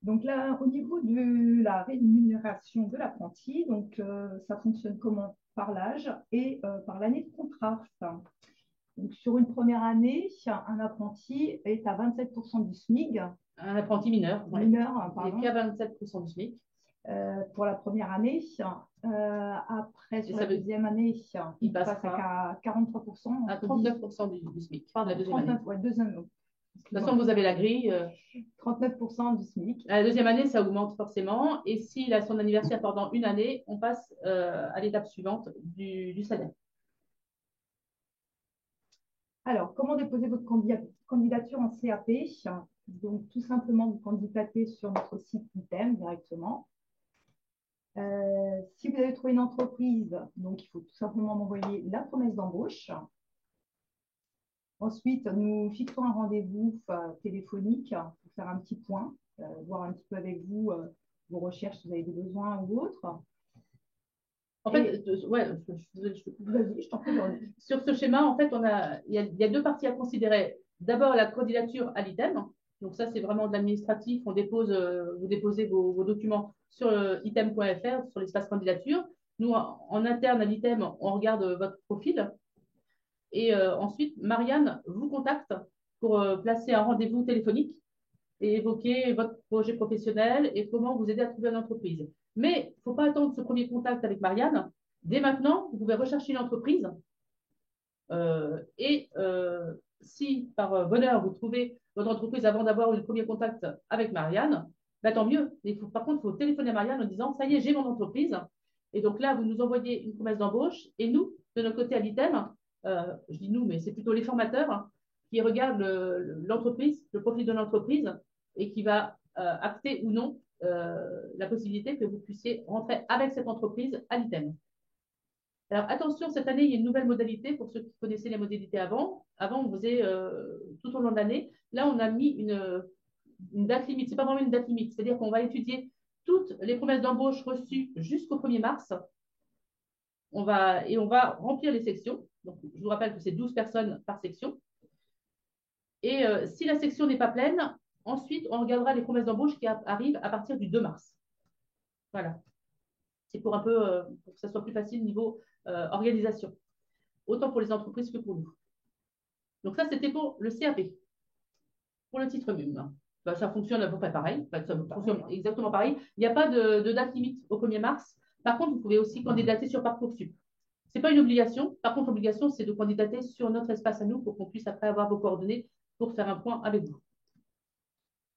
Donc là, au niveau de la rémunération de l'apprenti, donc ça fonctionne comment? Par l'âge et par l'année de contrat. Donc sur une première année, un apprenti est à 27% du SMIC. Un apprenti mineur. Mineur, pardon. Il est qu'à 27% du SMIC. Pour la première année. Après, sur la deuxième année, il passe à 43%. À 39% du SMIC. Pardon, la deuxième année. Ouais, deuxième. De toute façon, vous avez la grille. 39% du SMIC. La deuxième année, ça augmente forcément. Et s'il a son anniversaire pendant une année, on passe à l'étape suivante du salaire. Alors, comment déposer votre candidature en CAP? Donc, tout simplement, vous candidatez sur notre site ITEM directement. Si vous avez trouvé une entreprise, donc il faut tout simplement m'envoyer la promesse d'embauche. Ensuite, nous fixons un rendez-vous téléphonique pour faire un petit point, voir un petit peu avec vous vos recherches, si vous avez des besoins ou autres. En fait, je t'en prie. Sur ce schéma, en fait, il y a 2 parties à considérer. D'abord, la candidature à l'ITEM, Donc ça, c'est vraiment de l'administratif. Vous déposez vos documents sur item.fr, sur l'espace candidature. Nous, en interne à l'ITEM, on regarde votre profil. Et ensuite, Marianne vous contacte pour placer un rendez-vous téléphonique et évoquer votre projet professionnel et comment vous aider à trouver une entreprise. Mais il ne faut pas attendre ce premier contact avec Marianne. Dès maintenant, vous pouvez rechercher une entreprise. Si par bonheur, vous trouvez votre entreprise avant d'avoir eu le premier contact avec Marianne, bah, tant mieux. Mais par contre, il faut téléphoner à Marianne en disant, ça y est, j'ai mon entreprise. Et donc là, vous nous envoyez une promesse d'embauche. Et nous, de notre côté à l'ITEM, je dis nous, mais c'est plutôt les formateurs qui regardent l'entreprise, le profil de l'entreprise et qui va acter ou non la possibilité que vous puissiez rentrer avec cette entreprise à l'ITEM. Alors attention, cette année, il y a une nouvelle modalité pour ceux qui connaissaient les modalités avant. Avant, on faisait tout au long de l'année. Là, on a mis une date limite. Ce n'est pas vraiment une date limite. C'est-à-dire qu'on va étudier toutes les promesses d'embauche reçues jusqu'au 1er mars. On va remplir les sections. Donc, je vous rappelle que c'est 12 personnes par section. Et si la section n'est pas pleine, ensuite, on regardera les promesses d'embauche qui arrivent à partir du 2 mars. Voilà. C'est pour un peu pour que ça soit plus facile niveau organisation, autant pour les entreprises que pour nous. Donc ça, c'était pour le CAP. Pour le titre MUM, ben, ça fonctionne à peu près pareil. Ça fonctionne exactement pareil. Il n'y a pas de date limite au 1er mars. Par contre, vous pouvez aussi candidater sur Parcoursup. Ce n'est pas une obligation. Par contre, l'obligation, c'est de candidater sur notre espace à nous pour qu'on puisse après avoir vos coordonnées pour faire un point avec vous.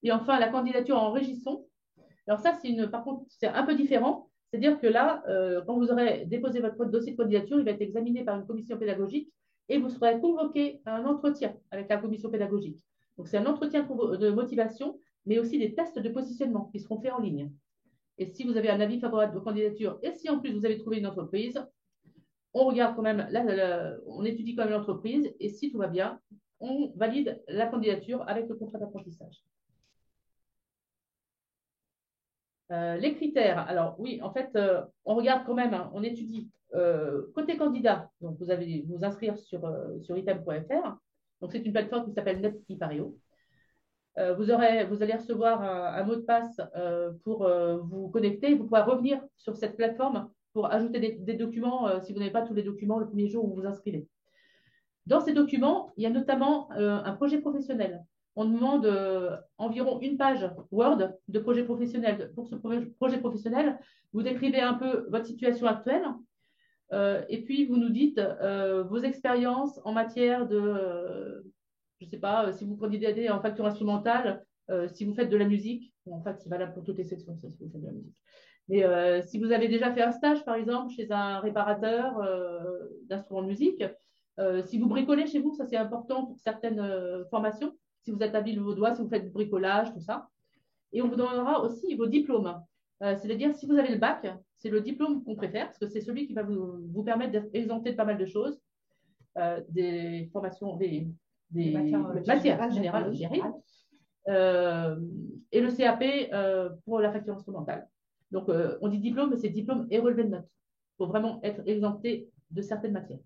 Et enfin, la candidature en régisson. Alors ça, par contre, c'est un peu différent. C'est-à-dire que là, quand vous aurez déposé votre dossier de candidature, il va être examiné par une commission pédagogique et vous serez convoqué à un entretien avec la commission pédagogique. Donc, c'est un entretien de motivation, mais aussi des tests de positionnement qui seront faits en ligne. Et si vous avez un avis favorable de candidature et si en plus vous avez trouvé une entreprise, on regarde quand même, on étudie quand même l'entreprise et si tout va bien, on valide la candidature avec le contrat d'apprentissage. Les critères, alors oui, en fait, on regarde quand même, hein, on étudie côté candidat, donc vous allez vous inscrire sur item.fr, donc c'est une plateforme qui s'appelle NetIpareo. Vous allez recevoir un mot de passe pour vous connecter, vous pourrez revenir sur cette plateforme pour ajouter des documents si vous n'avez pas tous les documents le premier jour où vous vous inscrivez. Dans ces documents, il y a notamment un projet professionnel. On demande environ une page Word de projet professionnel. Pour ce projet professionnel, vous décrivez un peu votre situation actuelle et puis vous nous dites vos expériences en matière de, je ne sais pas, si vous candidatez en facture instrumentale, si vous faites de la musique. Bon, en fait, c'est valable pour toutes les sections, ça, si vous faites de la musique. Mais si vous avez déjà fait un stage, par exemple, chez un réparateur d'instruments de musique, si vous bricolez chez vous, ça c'est important pour certaines formations. Si vous êtes habile vos doigts, si vous faites du bricolage, tout ça. Et on vous donnera aussi vos diplômes. C'est-à-dire, si vous avez le bac, c'est le diplôme qu'on préfère, parce que c'est celui qui va vous permettre d'être exempté de pas mal de choses, des formations, des matières générales, et le CAP pour la facture instrumentale. Donc, on dit diplôme, mais c'est diplôme et relevé de notes. Il faut vraiment être exempté de certaines matières.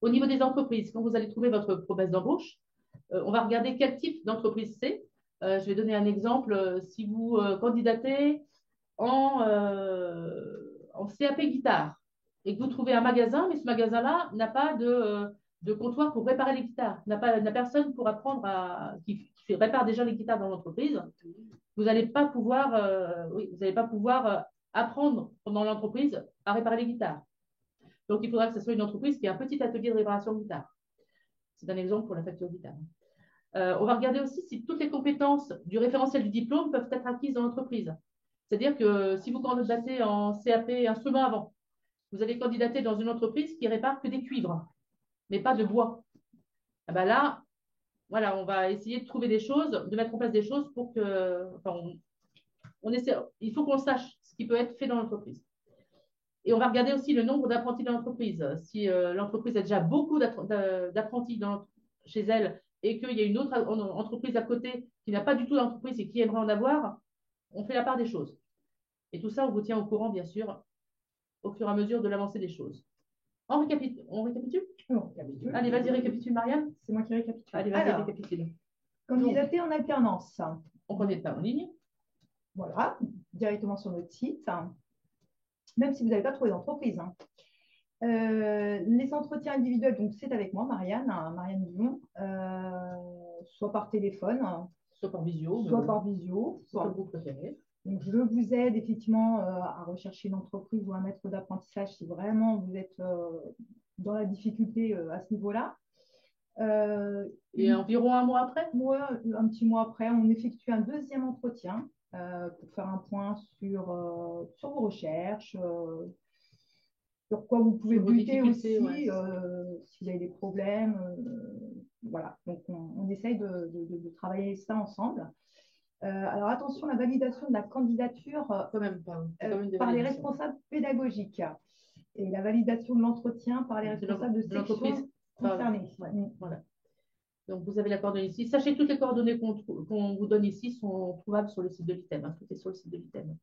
Au niveau des entreprises, quand vous allez trouver votre promesse d'embauche, on va regarder quel type d'entreprise c'est. Je vais donner un exemple. Si vous candidatez en CAP guitare et que vous trouvez un magasin, mais ce magasin-là n'a pas de comptoir pour réparer les guitares, n'a personne pour apprendre qui répare déjà les guitares dans l'entreprise, vous n'allez pas pouvoir, apprendre dans l'entreprise à réparer les guitares. Donc, il faudra que ce soit une entreprise qui ait un petit atelier de réparation de guitare. C'est un exemple pour la facture guitare. On va regarder aussi si toutes les compétences du référentiel du diplôme peuvent être acquises dans l'entreprise. C'est-à-dire que si vous candidatez en CAP instrument avant, vous allez candidater dans une entreprise qui répare que des cuivres, mais pas de bois. Et ben là, voilà, on va essayer de trouver des choses, de mettre en place des choses pour que, il faut qu'on sache ce qui peut être fait dans l'entreprise. Et on va regarder aussi le nombre d'apprentis dans l'entreprise. Si l'entreprise a déjà beaucoup d'apprentis chez elle et qu'il y a une autre entreprise à côté qui n'a pas du tout d'entreprise et qui aimerait en avoir, on fait la part des choses. Et tout ça, on vous tient au courant, bien sûr, au fur et à mesure de l'avancée des choses. On récapitule? On récapitule. Allez, vas-y, récapitule, Marianne. C'est moi qui récapitule. Allez, vas-y, récapitule. Candidater en alternance. On candidate en ligne. Voilà, directement sur notre site, même si vous n'avez pas trouvé d'entreprise. Les entretiens individuels, donc c'est avec moi, Marianne, Marianne Guillon, soit par téléphone, soit par visio. Soit par visio. Comme vous préférez. Donc, je vous aide effectivement à rechercher une entreprise ou un maître d'apprentissage si vraiment vous êtes dans la difficulté à ce niveau-là. Et environ un mois après? Moi, un petit mois après, on effectue un deuxième entretien pour faire un point sur vos recherches, sur quoi vous pouvez buter aussi, ouais. si vous avez des problèmes. Voilà, donc on essaye de travailler ça ensemble. Alors attention, la validation de la candidature quand même pas, par les responsables pédagogiques et la validation de l'entretien par les responsables de section concernée. Ouais, voilà. Donc vous avez la coordonnée ici. Sachez que toutes les coordonnées qu'on vous donne ici sont trouvables sur le site de l'ITEM. Hein. Tout est sur le site de l'ITEM.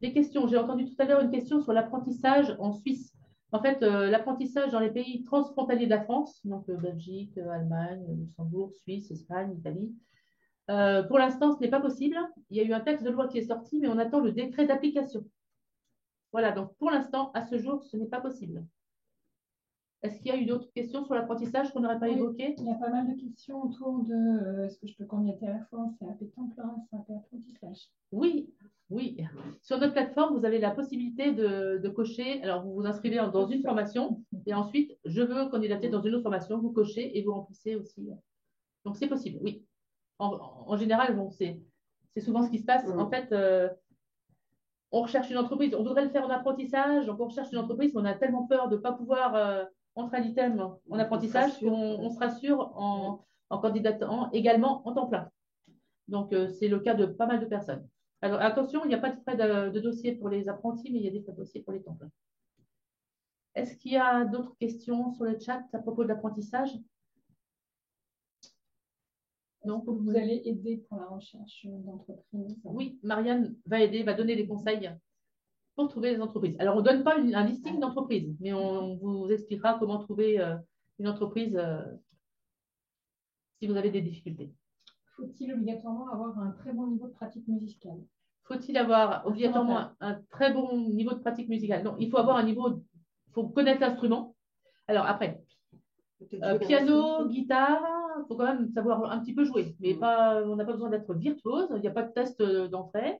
Les questions. J'ai entendu tout à l'heure une question sur l'apprentissage en Suisse. En fait, l'apprentissage dans les pays transfrontaliers de la France, donc Belgique, Allemagne, Luxembourg, Suisse, Espagne, Italie. Pour l'instant, ce n'est pas possible. Il y a eu un texte de loi qui est sorti, mais on attend le décret d'application. Voilà, donc pour l'instant, à ce jour, ce n'est pas possible. Est-ce qu'il y a eu d'autres questions sur l'apprentissage qu'on n'aurait pas évoquées? Il y a pas mal de questions autour de est-ce que je peux candidater à la fois en CAP Temporaire, CAP Apprentissage? Oui, oui. Sur notre plateforme, vous avez la possibilité de cocher. Alors, vous vous inscrivez dans une formation et ensuite, je veux candidater dans une autre formation. Vous cochez et vous remplissez aussi. Donc, c'est possible, oui. En général, bon, c'est souvent ce qui se passe. En fait, on recherche une entreprise. On voudrait le faire en apprentissage. Donc, on recherche une entreprise, mais on a tellement peur de ne pas pouvoir entrer à l'ITEM en apprentissage qu'on se rassure en candidatant également en temps plein. Donc, c'est le cas de pas mal de personnes. Alors, attention, il n'y a pas de frais de dossier pour les apprentis, mais il y a des frais de dossier pour les temps pleins. Est-ce qu'il y a d'autres questions sur le chat à propos de l'apprentissage? Non, vous allez aider pour la recherche d'entreprise. Oui, Marianne va aider, va donner des conseils pour trouver les entreprises. Alors, on ne donne pas un listing d'entreprises, mais on vous expliquera comment trouver une entreprise si vous avez des difficultés. Faut-il obligatoirement avoir un très bon niveau de pratique musicale? Faut-il avoir obligatoirement un très bon niveau de pratique musicale? Non, il faut avoir un niveau, il faut connaître l'instrument. Alors après, piano, guitare, il faut quand même savoir un petit peu jouer, mais on n'a pas besoin d'être virtuose, il n'y a pas de test d'entrée.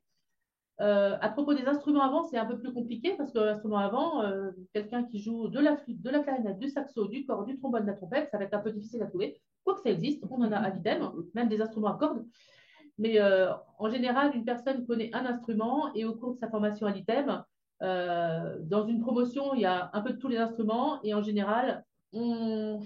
À propos des instruments avant, c'est un peu plus compliqué parce que l'instrument avant, quelqu'un qui joue de la flûte, de la clarinette, du saxo, du cor, du trombone, de la trompette, ça va être un peu difficile à trouver. Quoique ça existe, on en a à l'ITEM, même des instruments à cordes. Mais en général, une personne connaît un instrument et au cours de sa formation à l'ITEM, dans une promotion, il y a un peu de tous les instruments et en général, on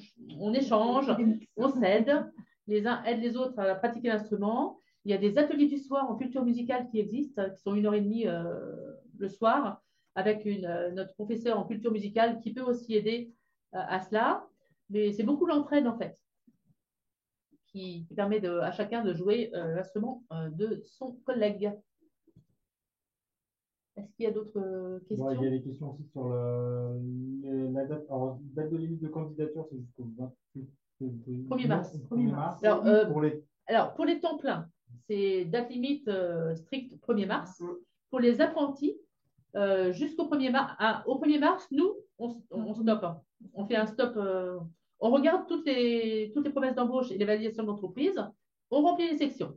échange, on s'aide, les uns aident les autres à pratiquer l'instrument. Il y a des ateliers du soir en culture musicale qui existent, qui sont 1h30 le soir, avec notre professeur en culture musicale qui peut aussi aider à cela. Mais c'est beaucoup l'entraide en fait qui permet à chacun de jouer l'instrument de son collègue. Est-ce qu'il y a d'autres questions? Ouais, il y a des questions aussi sur la date. Alors, date de limite de candidature, c'est jusqu'au 28 1er mars. 1er mars. Alors, pour les temps pleins, c'est date limite stricte 1er mars. Pour les apprentis, jusqu'au 1er mars, au 1er mars, nous, on stoppe. Hein. On fait un stop. On regarde toutes les promesses d'embauche et les validations d'entreprise. On remplit les sections.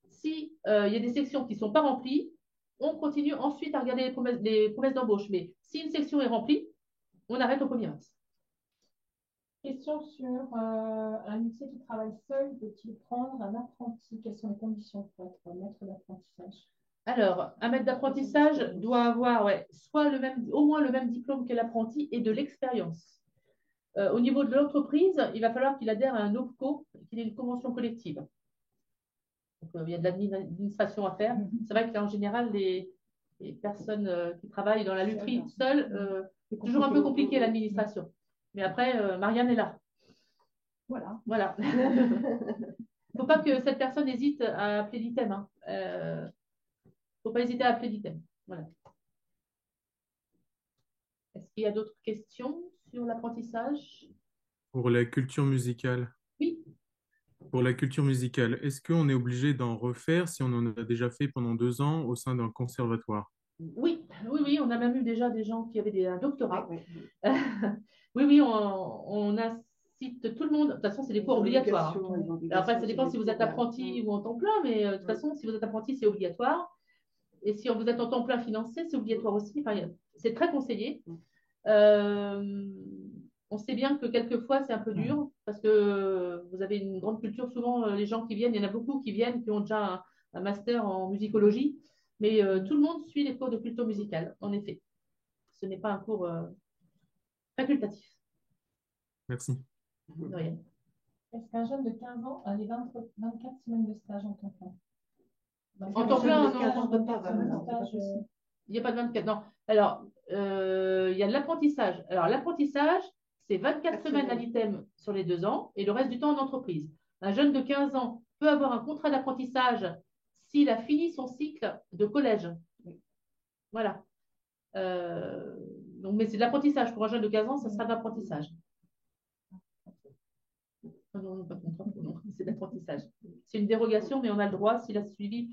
Si il y a des sections qui ne sont pas remplies, on continue ensuite à regarder les promesses d'embauche. Mais si une section est remplie, on arrête au 1er mars. Question sur un lycée qui travaille seul, peut-il prendre un apprenti? Quelles sont les conditions pour être maître d'apprentissage? Alors, un maître d'apprentissage doit avoir soit au moins le même diplôme que l'apprenti et de l'expérience. Au niveau de l'entreprise, il va falloir qu'il adhère à un OPCO, qu'il ait une convention collective. Donc, il y a de l'administration à faire. C'est vrai qu'en général, les personnes qui travaillent dans la lutherie seules, c'est toujours un peu compliqué l'administration. Mais après, Marianne est là. Voilà. Il ne faut pas que cette personne hésite à appeler l'ITEM. Hein. Faut pas hésiter à appeler l'ITEM. Voilà. Est-ce qu'il y a d'autres questions sur l'apprentissage? Pour la culture musicale. Oui. Pour la culture musicale, est-ce qu'on est obligé d'en refaire si on en a déjà fait pendant 2 ans au sein d'un conservatoire? Oui, oui, oui, on a même eu déjà des gens qui avaient un doctorat. Oui, Oui, oui, on incite tout le monde. De toute façon, c'est des cours obligatoires, hein. Alors après, ça dépend si vous êtes apprenti ou en temps plein, mais de toute façon, si vous êtes apprenti, c'est obligatoire. Et si vous êtes en temps plein financé, c'est obligatoire aussi. Enfin, c'est très conseillé. Euh, on sait bien que quelquefois, c'est un peu dur parce que vous avez une grande culture. Souvent, les gens qui viennent, il y en a beaucoup qui viennent, qui ont déjà un master en musicologie. Mais tout le monde suit les cours de culture musicale, en effet. Ce n'est pas un cours facultatif. Merci. De rien. Est-ce qu'un jeune de 15 ans a les 24 semaines de stage en temps plein? En temps plein, non. Il n'y a pas de 24. Non. Alors, il y a de l'apprentissage. Alors, l'apprentissage, c'est 24 semaines à l'ITEM sur les 2 ans et le reste du temps en entreprise. Un jeune de 15 ans peut avoir un contrat d'apprentissage s'il a fini son cycle de collège. Voilà. Donc, mais c'est de l'apprentissage. Pour un jeune de 15 ans, ça sera de l'apprentissage. Non, pas de contrat, non, c'est de l'apprentissage. C'est une dérogation, mais on a le droit s'il a suivi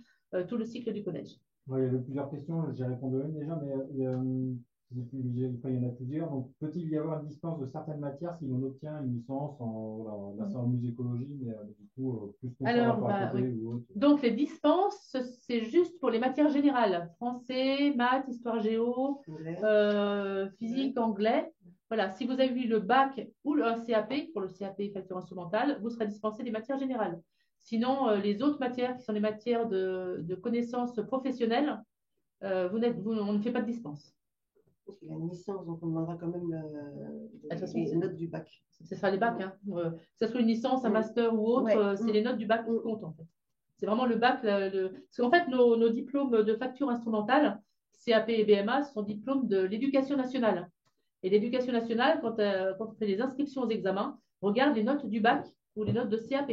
tout le cycle du collège. Ouais, il y avait plusieurs questions, j'ai répondu à une déjà, mais il y en a plusieurs. Donc, peut-il y avoir une dispense de certaines matières si l'on obtient une licence en, là, c'est en musicologie, mais du coup, plus Alors, conservatoire à côté oui. ou autre? Donc, les dispenses, c'est juste pour les matières générales. Français, maths, histoire géo, physique, anglais. Voilà, si vous avez eu le bac ou un CAP, pour le CAP facture instrumentale, vous serez dispensé des matières générales. Sinon, les autres matières qui sont les matières de connaissances professionnelles, on ne fait pas de dispense. Parce qu'il a une licence, donc on demandera quand même les notes du bac. Ce sera les bacs, hein. Que ce soit une licence, un master ou autre, c'est les notes du bac qui comptent en fait. C'est vraiment le bac. Parce qu'en fait, nos diplômes de facture instrumentale, CAP et BMA, sont diplômes de l'éducation nationale. Et l'éducation nationale, quand on fait les inscriptions aux examens, regarde les notes du bac ou les notes de CAP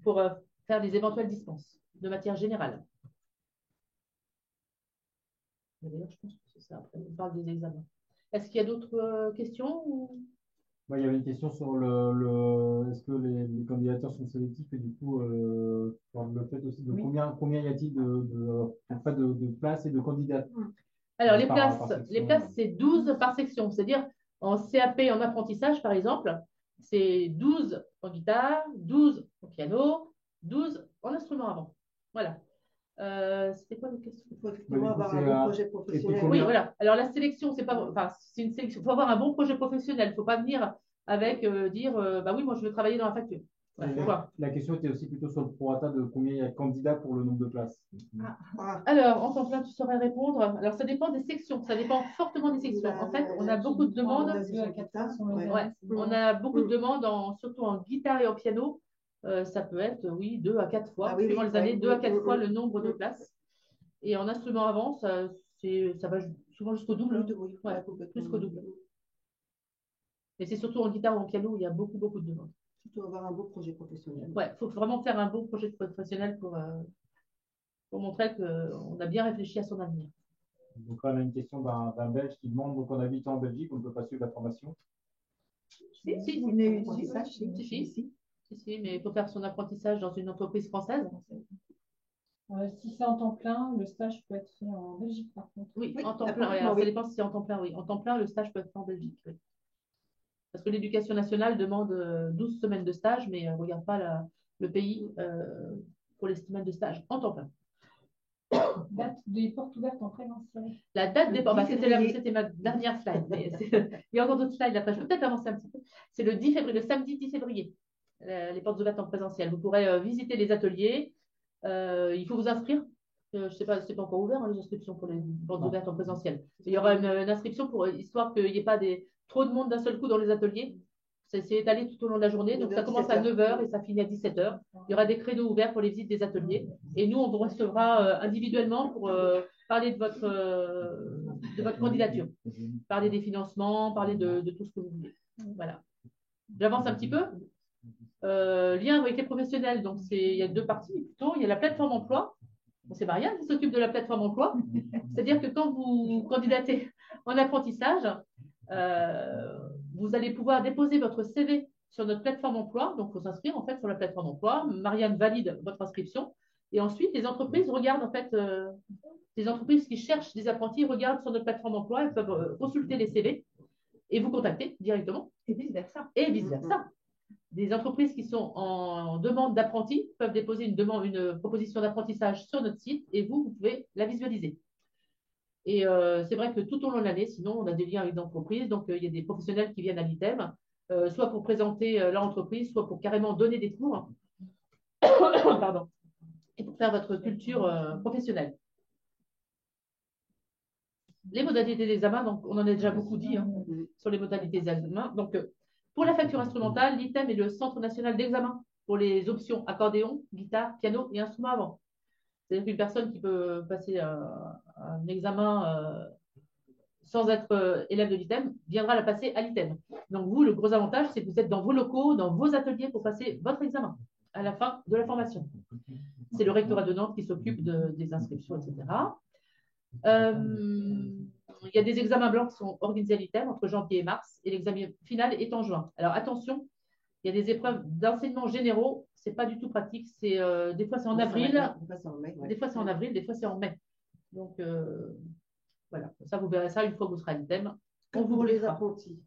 pour faire des éventuelles dispenses de matière générale. D'ailleurs, je pense que c'est ça. Après, on parle des examens. Est-ce qu'il y a d'autres questions ou... Il y avait une question sur est-ce que les candidatures sont sélectives et du coup, le fait aussi de combien y a-t-il de places et de candidats? Alors, les places, c'est 12 par section. C'est-à-dire, en CAP, en apprentissage, par exemple, c'est 12 en guitare, 12 en piano, 12 en instrument avant. Voilà. C'était quoi la question? Il faut effectivement avoir un bon projet professionnel. Oui, voilà. Alors, la sélection, c'est pas... Enfin, c'est une sélection. Il faut avoir un bon projet professionnel. Il ne faut pas venir avec dire, bah oui, moi, je veux travailler dans la facture. Voilà. La question était aussi plutôt sur le prorata de combien il y a de candidats pour le nombre de places. Alors, en temps plein, tu saurais répondre. Alors, ça dépend des sections. Ça dépend fortement des sections. En fait, on a beaucoup de demandes. On a beaucoup de demandes, surtout en guitare et en piano. Ça peut être, oui, 2 à 4 fois, suivant les années, 2 à 4 fois le nombre de places. Et en instrument avant, ça va souvent jusqu'au double. Plus qu'au double. Mais c'est surtout en guitare ou en piano où il y a beaucoup, beaucoup de demandes. Surtout avoir un beau projet professionnel. Ouais, il faut vraiment faire un beau projet professionnel pour montrer qu'on a bien réfléchi à son avenir. Donc là, on a une question d'un Belge qui demande, donc en habitant en Belgique, on ne peut pas suivre la formation? Si, mais il faut faire son apprentissage dans une entreprise française. Si c'est en temps plein, le stage peut être fait en Belgique, par contre. Oui, en temps plein. Alors, ça dépend si c'est en temps plein, oui. En temps plein, le stage peut être fait en Belgique. Oui. Parce que l'éducation nationale demande 12 semaines de stage, mais on ne regarde pas le pays pour les semaines de stage en temps plein. Date des portes ouvertes en présentiel. La date des portes, c'était ma dernière slide. Mais il y a encore d'autres slides après. Je peux peut-être avancer un petit peu. C'est le 10 février, le samedi 10 février, les portes ouvertes en présentiel. Vous pourrez visiter les ateliers. Il faut vous inscrire. Je ne sais pas, c'est pas encore ouvert, hein, les inscriptions pour les portes ouvertes en présentiel. Il y aura une inscription histoire qu'il n'y ait pas trop de monde d'un seul coup dans les ateliers. C'est étalé tout au long de la journée. Donc, ça commence à 9 h et ça finit à 17 h. Il y aura des créneaux ouverts pour les visites des ateliers. Et nous, on vous recevra individuellement pour parler de votre candidature. Parler des financements, parler de tout ce que vous voulez. Voilà. J'avance un petit peu. Lien avec les professionnels. Donc, il y a 2 parties plutôt. Il y a la plateforme emploi. C'est Marianne qui s'occupe de la plateforme emploi. C'est-à-dire que quand vous candidatez en apprentissage, vous allez pouvoir déposer votre CV sur notre plateforme emploi. Donc, il faut s'inscrire en fait sur la plateforme emploi. Marianne valide votre inscription. Et ensuite, les entreprises regardent en fait, les entreprises qui cherchent des apprentis regardent sur notre plateforme emploi. Elles peuvent consulter les CV et vous contacter directement. Et vice-versa. Et vice-versa. Des entreprises qui sont en demande d'apprentis peuvent déposer une proposition d'apprentissage sur notre site et vous pouvez la visualiser. Et c'est vrai que tout au long de l'année, sinon, on a des liens avec l'entreprise. Donc, il y a des professionnels qui viennent à l'ITEM, soit pour présenter leur entreprise, soit pour carrément donner des cours. Pardon. Et pour faire votre culture professionnelle. Les modalités d'examen, donc on en a déjà beaucoup dit sur les modalités d'examen. Donc, pour la facture instrumentale, l'ITEM est le Centre national d'examen pour les options accordéon, guitare, piano et instruments avant. C'est-à-dire qu'une personne qui peut passer un examen sans être élève de l'ITEM viendra la passer à l'ITEM. Donc, vous, le gros avantage, c'est que vous êtes dans vos locaux, dans vos ateliers pour passer votre examen à la fin de la formation. C'est le rectorat de Nantes qui s'occupe des inscriptions, etc. Il y a des examens blancs qui sont organisés à l'ITEM entre janvier et mars et l'examen final est en juin. Alors attention, il y a des épreuves d'enseignement généraux, c'est pas du tout pratique. Des fois c'est en avril, des fois c'est en avril, des fois c'est en mai. Donc voilà, ça vous verrez ça une fois que vous serez à l'ITEM. On vous les apprentis.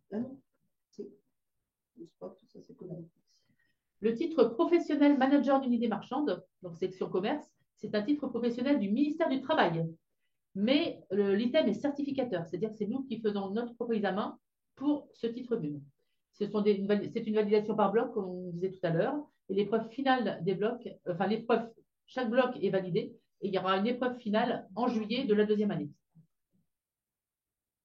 Le titre professionnel manager d'unité marchande, donc section commerce, c'est un titre professionnel du ministère du Travail. Mais l'ITEM est certificateur, c'est-à-dire que c'est nous qui faisons notre propre examen pour ce titre même. C'est une validation par bloc, comme on disait tout à l'heure, et l'épreuve finale des blocs, chaque bloc est validé, et il y aura une épreuve finale en juillet de la deuxième année.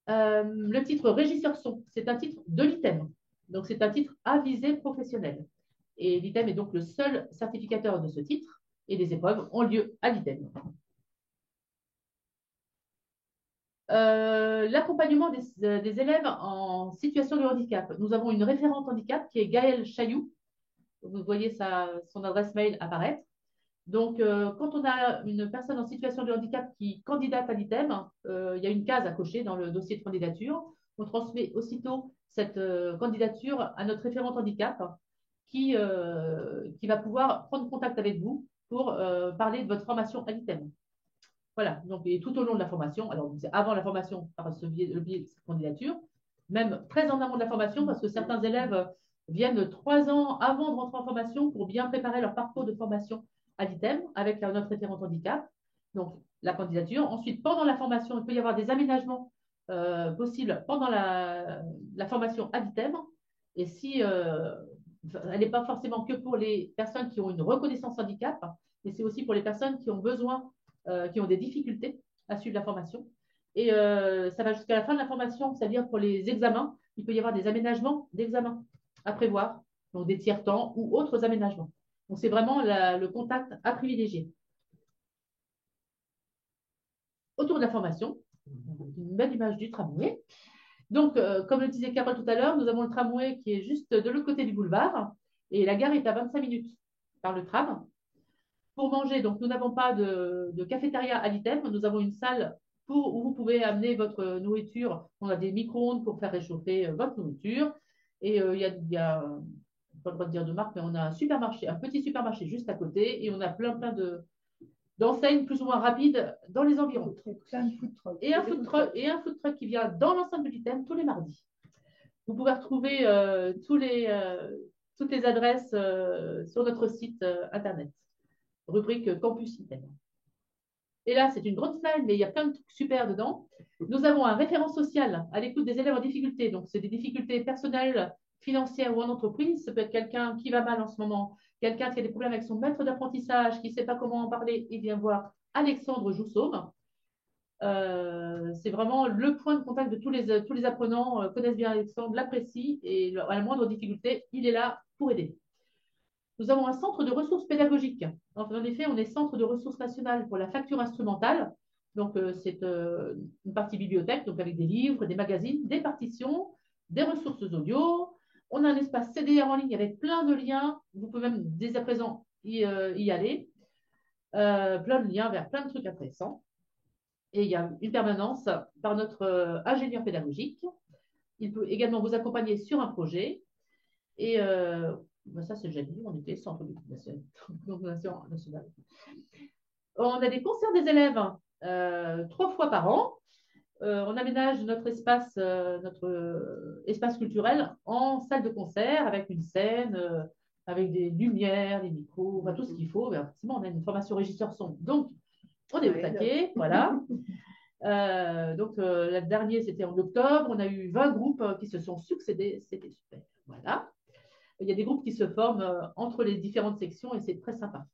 Le titre régisseur son, c'est un titre de l'ITEM, donc c'est un titre à visée professionnelle. Et l'ITEM est donc le seul certificateur de ce titre, et les épreuves ont lieu à l'ITEM. L'accompagnement des élèves en situation de handicap. Nous avons une référente handicap qui est Gaëlle Chailloux. Vous voyez son adresse mail apparaître. Donc, quand on a une personne en situation de handicap qui candidate à l'ITEM, il y a une case à cocher dans le dossier de candidature. On transmet aussitôt cette candidature à notre référente handicap qui va pouvoir prendre contact avec vous pour parler de votre formation à l'ITEM. Voilà, donc et tout au long de la formation, alors c'est avant la formation par le biais de cette candidature, même très en amont de la formation, parce que certains élèves viennent 3 ans avant de rentrer en formation pour bien préparer leur parcours de formation à l'ITEM avec notre référent handicap. Donc la candidature. Ensuite, pendant la formation, il peut y avoir des aménagements possibles pendant la formation à l'ITEM. Et si elle n'est pas forcément que pour les personnes qui ont une reconnaissance handicap, mais c'est aussi pour les personnes qui ont besoin qui ont des difficultés à suivre la formation. Et ça va jusqu'à la fin de la formation, c'est-à-dire pour les examens, il peut y avoir des aménagements d'examen à prévoir, donc des tiers-temps ou autres aménagements. Donc, c'est vraiment le contact à privilégier. Autour de la formation, une belle image du tramway. Donc, comme le disait Carole tout à l'heure, nous avons le tramway qui est juste de l'autre côté du boulevard et la gare est à 25 minutes par le tram. Pour manger, donc nous n'avons pas de cafétéria à l'ITEM, nous avons une salle où vous pouvez amener votre nourriture. On a des micro-ondes pour faire réchauffer votre nourriture. Et il y a pas le droit de dire de marque, mais on a un supermarché, un petit supermarché juste à côté et on a plein d'enseignes plus ou moins rapides dans les environs. Et un food truck qui vient dans l'enceinte de l'ITEM tous les mardis. Vous pouvez retrouver toutes les adresses sur notre site internet. Rubrique Campus ITEM. Et là, c'est une grande slide, mais il y a plein de trucs super dedans. Nous avons un référent social à l'écoute des élèves en difficulté. Donc, c'est des difficultés personnelles, financières ou en entreprise. Ça peut être quelqu'un qui va mal en ce moment, quelqu'un qui a des problèmes avec son maître d'apprentissage, qui ne sait pas comment en parler. Il vient voir Alexandre Joussaume. C'est vraiment le point de contact de tous les apprenants, connaissent bien Alexandre, l'apprécient et à la moindre difficulté, il est là pour aider. Nous avons un centre de ressources pédagogiques. En effet, on est centre de ressources nationales pour la facture instrumentale. Donc, c'est une partie bibliothèque, donc avec des livres, des magazines, des partitions, des ressources audio. On a un espace CDR en ligne avec plein de liens. Vous pouvez même dès à présent y aller. Plein de liens vers plein de trucs intéressants. Et il y a une permanence par notre ingénieur pédagogique. Il peut également vous accompagner sur un projet. Et ça, c'est déjà dit, on était centre d'éducation nationale. On a des concerts des élèves 3 fois par an. On aménage notre espace culturel en salle de concert avec une scène, avec des lumières, des micros, enfin, tout ce qu'il faut. Forcément, on a une formation régisseur son. Donc, on est au taquet, voilà. Le dernier, c'était en octobre. On a eu 20 groupes qui se sont succédés. C'était super. Voilà. Il y a des groupes qui se forment entre les différentes sections et c'est très sympa.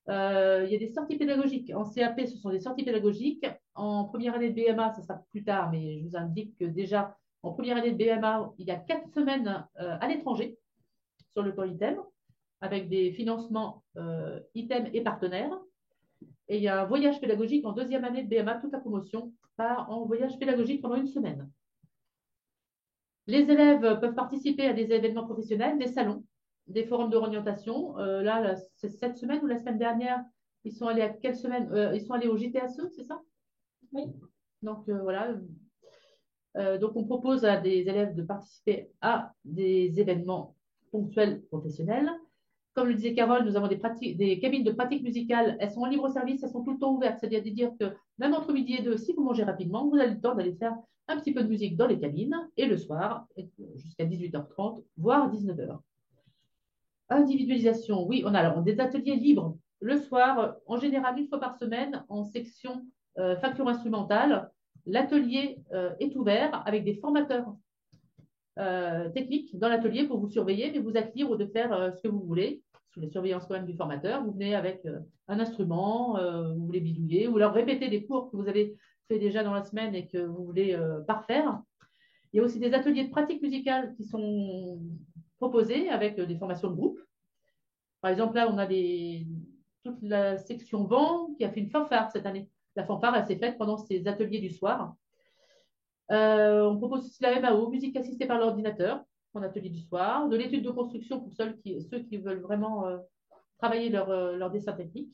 Il y a des sorties pédagogiques. En CAP, ce sont des sorties pédagogiques. En première année de BMA, ça sera plus tard, mais je vous indique que déjà, en première année de BMA, il y a 4 semaines à l'étranger sur le plan ITEM, avec des financements ITEM et partenaires. Et il y a un voyage pédagogique en deuxième année de BMA, toute la promotion part en voyage pédagogique pendant 1 semaine. Les élèves peuvent participer à des événements professionnels, des salons, des forums d'orientation. Là, c'est cette semaine ou la semaine dernière, ils sont allés à quelle semaine? Ils sont allés au JTSE, c'est ça? Oui. Donc, voilà. Donc, on propose à des élèves de participer à des événements ponctuels professionnels. Comme le disait Carole, nous avons des cabines de pratique musicale. Elles sont en libre service, elles sont tout le temps ouvertes. C'est-à-dire de dire que même entre midi et 2, si vous mangez rapidement, vous avez le temps d'aller faire un petit peu de musique dans les cabines et le soir, jusqu'à 18h30, voire 19h. Individualisation, oui, on a des ateliers libres le soir, en général 1 fois par semaine, en section facture instrumentale. L'atelier est ouvert avec des formateurs techniques dans l'atelier pour vous surveiller, mais vous êtes libre de faire ce que vous voulez, sous la surveillance quand même du formateur. Vous venez avec un instrument, vous voulez bidouiller, ou leur répéter des cours que vous avez fait déjà dans la semaine et que vous voulez parfaire. Il y a aussi des ateliers de pratique musicale qui sont proposés avec des formations de groupe. Par exemple, là, on a toute la section vent qui a fait une fanfare cette année. La fanfare, elle s'est faite pendant ces ateliers du soir. On propose aussi la MAO, musique assistée par l'ordinateur, en atelier du soir, de l'étude de construction pour ceux qui veulent vraiment travailler leur dessin technique,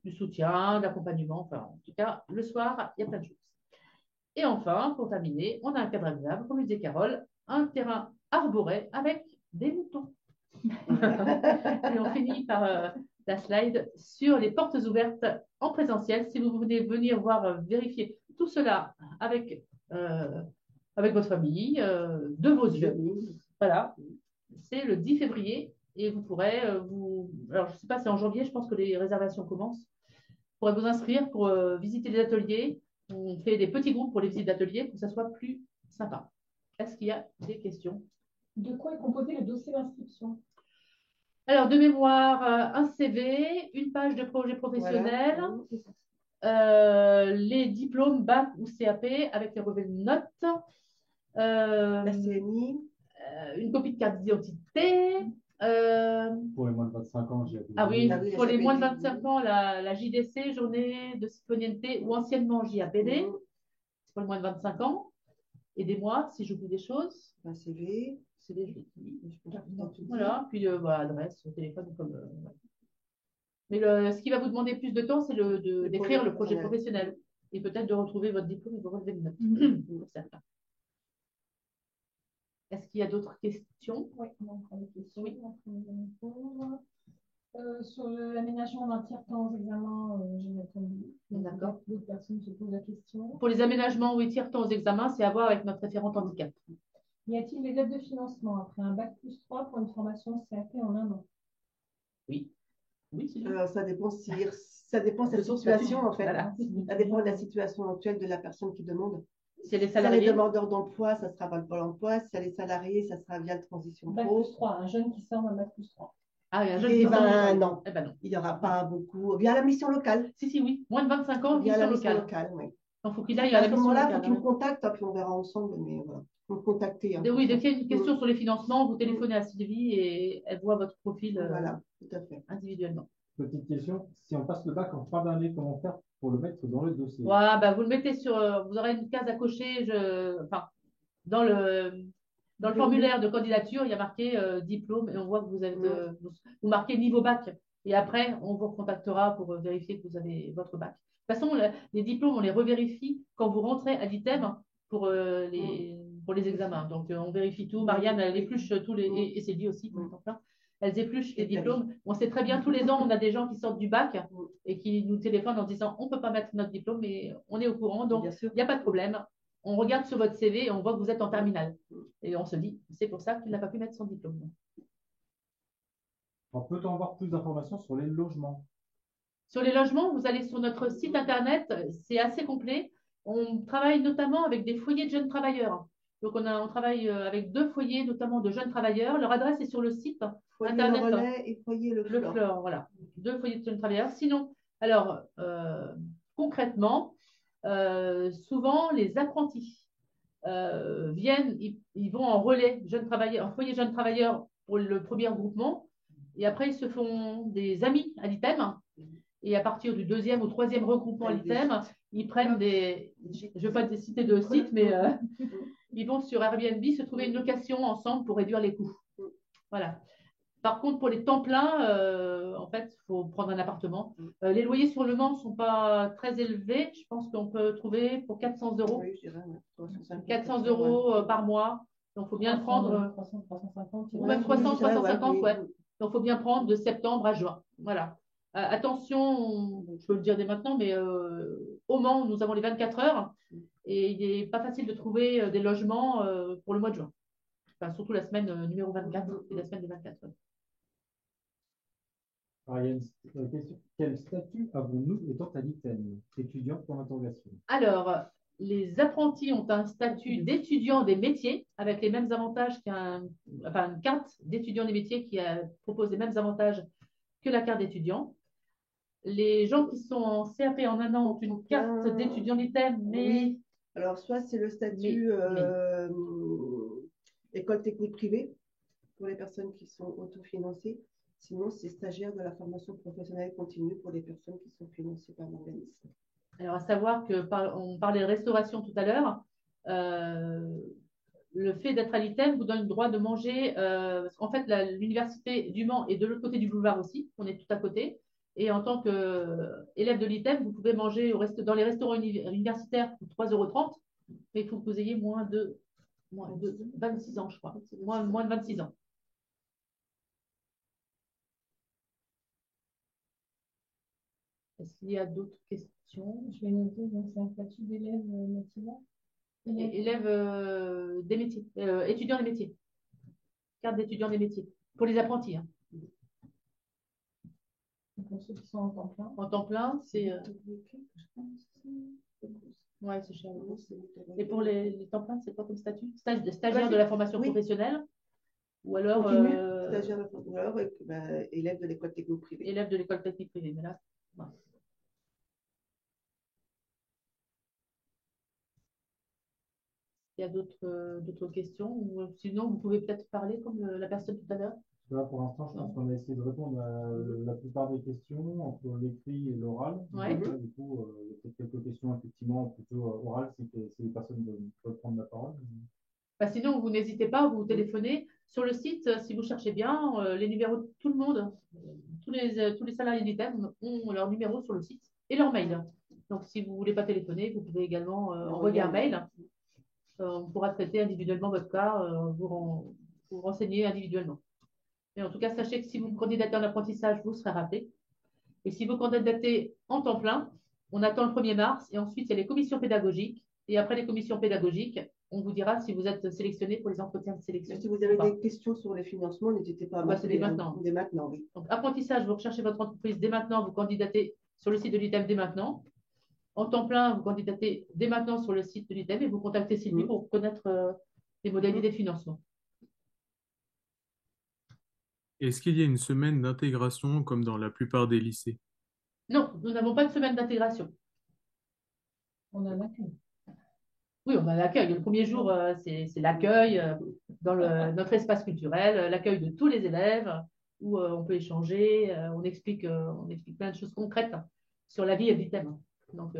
du soutien, d'accompagnement, enfin, en tout cas, le soir, il y a plein de choses. Et enfin, pour terminer, on a un cadre agréable, comme le disait Carole, un terrain arboré avec des moutons. Et on finit par la slide sur les portes ouvertes en présentiel. Si vous voulez venir voir, vérifier tout cela avec votre famille, de vos yeux. Voilà, c'est le 10 février et vous pourrez alors je ne sais pas, c'est en janvier, je pense que les réservations commencent. Vous pourrez vous inscrire pour visiter les ateliers. On fait des petits groupes pour les visites d'ateliers pour que ça soit plus sympa. Est-ce qu'il y a des questions? De quoi est composé le dossier d'inscription? Alors, de mémoire, un CV, une page de projet professionnel, les diplômes bac ou CAP avec les relevés de notes, La CNI, une copie de carte d'identité. Pour les moins de 25 ans, j'ai Ah oui, Ah oui, pour les moins de la 25 ans, la JDC, journée de citoyenneté, ou anciennement JAPD, c'est pour les moins de 25 ans. Aidez-moi si j'oublie des choses. un CV. CV, je l'ai dit. Voilà, puis voilà, adresse, téléphone, comme. Mais ce qui va vous demander plus de temps, c'est d'écrire le projet professionnel et peut-être de retrouver votre diplôme et vos relevés de notes pour certains. Est-ce qu'il y a d'autres questions? Oui, on a encore des questions. Oui. Sur l'aménagement d'un tiers-temps aux examens, j'ai répondu. D'accord. D'autres personnes se posent la question. Pour les aménagements ou tiers-temps aux examens, c'est à voir avec notre référente handicap. Y a-t-il des aides de financement après un bac plus 3 pour une formation CAP en 1 an? Oui. Oui, c'est Ça dépend de la situation, en fait. Voilà. Ça dépend de la situation actuelle de la personne qui demande. Si elle est Si elle est salariée, demandeur d'emploi, ça sera par le Pôle emploi. Si elle est salariée, ça sera via le transition Bac pro. plus 3, un jeune qui sort d'un bac plus 3. ah, il y a un jeune Eh qui sort ben de- non. Eh ben non. Il n'y aura pas beaucoup. Via la mission locale. Si, oui. Moins de 25 ans, Via la mission mission locale. locale, oui. Donc, il faut qu'il aille à À la ce mission moment-là, il locale. faut qu'il me contacte, puis on verra ensemble. Mais voilà, il faut me contacter. Oui, dès qu'il y a une question sur les financements, vous téléphonez à Sylvie et elle voit votre profil Voilà, tout à fait. individuellement. Petite question, si on passe le bac en fin d'année, comment faire pour le mettre dans le dossier? Voilà, bah, vous le mettez vous aurez une case à cocher. Dans le formulaire de candidature, il y a marqué diplôme et on voit que vous marquez niveau bac. Et après, on vous contactera pour vérifier que vous avez votre bac. De toute façon, les diplômes, on les revérifie quand vous rentrez à l'ITEM pour pour les examens. Donc, on vérifie tout. Marianne, elle épluche tous les. Et c'est dit aussi pour les temps pleins. Elles épluchent les diplômes. On sait très bien, tous les ans, on a des gens qui sortent du bac et qui nous téléphonent en disant on ne peut pas mettre notre diplôme, mais on est au courant. Donc, il n'y a pas de problème. On regarde sur votre CV et on voit que vous êtes en terminale. Et on se dit, c'est pour ça qu'il n'a pas pu mettre son diplôme. Alors, peut-on avoir plus d'informations sur les logements? Sur les logements, vous allez sur notre site internet, c'est assez complet. On travaille notamment avec des foyers de jeunes travailleurs. Donc, on travaille avec 2 foyers, notamment de jeunes travailleurs. Leur adresse est sur le site Foyer internet. Le Relais et Foyer Le Fleur. Le Fleur, voilà. 2 foyers de jeunes travailleurs. Sinon, alors, concrètement, souvent, les apprentis viennent, ils vont en relais jeunes travailleurs, en foyer jeunes travailleurs pour le premier regroupement. Et après, ils se font des amis à l'ITEM. Et à partir du 2e ou 3e regroupement à l'ITEM, ils prennent des. Je ne vais pas citer de sites, mais ils vont sur Airbnb se trouver une location ensemble pour réduire les coûts. Voilà. Par contre, pour les temps pleins, en fait, il faut prendre un appartement. Les loyers sur Le Mans ne sont pas très élevés. Je pense qu'on peut trouver pour 400 €. Oui, je dirais, ouais. 400 € par mois. Donc, il faut bien prendre. 300, 350. Ou même 300, 350, ouais. Donc, il faut bien prendre de septembre à juin. Voilà. Attention, je peux le dire dès maintenant, mais au Mans, nous avons les 24 heures et il n'est pas facile de trouver des logements pour le mois de juin. Enfin, surtout la semaine numéro 24 et la semaine des 24 heures. Alors, il y a une question. Quel statut avons-nous étant à l'ITEM? Étudiant pour l'interrogation. Alors, les apprentis ont un statut d'étudiant des métiers avec les mêmes avantages une carte d'étudiant des métiers qui propose les mêmes avantages que la carte d'étudiant. Les gens qui sont en CAP en un an ont une carte d'étudiant d'ITEM, mais. Oui. Alors, soit c'est le statut école technique privée pour les personnes qui sont autofinancées. Sinon, c'est stagiaire de la formation professionnelle continue pour les personnes qui sont financées par l'organisme. Alors, à savoir on parlait de restauration tout à l'heure. Le fait d'être à l'ITEM vous donne le droit de manger. Parce qu'en fait, l'université du Mans est de l'autre côté du boulevard aussi. On est tout à côté. Et en tant qu'élève de l'ITEM, vous pouvez manger dans les restaurants universitaires pour 3,30 €. Mais il faut que vous ayez moins de 26 ans, je crois. Moins de 26 ans. Est-ce qu'il y a d'autres questions? Je vais noter, donc c'est un statut d'élève national. Élève des métiers, étudiant des métiers. Carte d'étudiant des métiers. Pour les apprentis. Hein. Pour ceux qui sont en temps plein. En temps plein, c'est. Ouais, c'est cher. Et pour les temps pleins, c'est quoi comme statut? Stagiaire de la formation professionnelle? Ou alors. Stagiaire de la formation, élève de l'école technique privée. Élève de l'école technique privée. Mais là, ouais. Il y a d'autres questions? Ou sinon, vous pouvez peut-être parler comme la personne tout à l'heure. Là, pour l'instant, je pense qu'on a essayé de répondre à la plupart des questions entre l'écrit et l'oral. Ouais. Du coup, il y a peut-être quelques questions effectivement plutôt orales si les personnes peuvent prendre la parole. Sinon, vous n'hésitez pas, vous téléphonez. Sur le site, si vous cherchez bien, les numéros de tout le monde, tous les salariés d'ITEM ont leur numéro sur le site et leur mail. Donc, si vous ne voulez pas téléphoner, vous pouvez également envoyer un mail. On pourra traiter individuellement votre cas, vous renseigner individuellement. Mais en tout cas, sachez que si vous candidatez en apprentissage, vous serez rappelé. Et si vous candidatez en temps plein, on attend le 1er mars et ensuite il y a les commissions pédagogiques. Et après les commissions pédagogiques, on vous dira si vous êtes sélectionné pour les entretiens de sélection. Si vous avez des questions sur les financements, n'hésitez pas à m'appeler. Dès maintenant. Dès maintenant, oui. Donc, apprentissage, vous recherchez votre entreprise dès maintenant, vous candidatez sur le site de l'ITEM dès maintenant. En temps plein, vous candidatez dès maintenant sur le site de l'ITEM et vous contactez Sylvie pour connaître les modalités de financement. Est-ce qu'il y a une semaine d'intégration comme dans la plupart des lycées? Non, nous n'avons pas de semaine d'intégration. On a un accueil. Oui, on a l'accueil. Le premier jour, c'est l'accueil dans notre espace culturel, l'accueil de tous les élèves où on peut échanger, on explique plein de choses concrètes sur la vie à l'ITEM. Donc,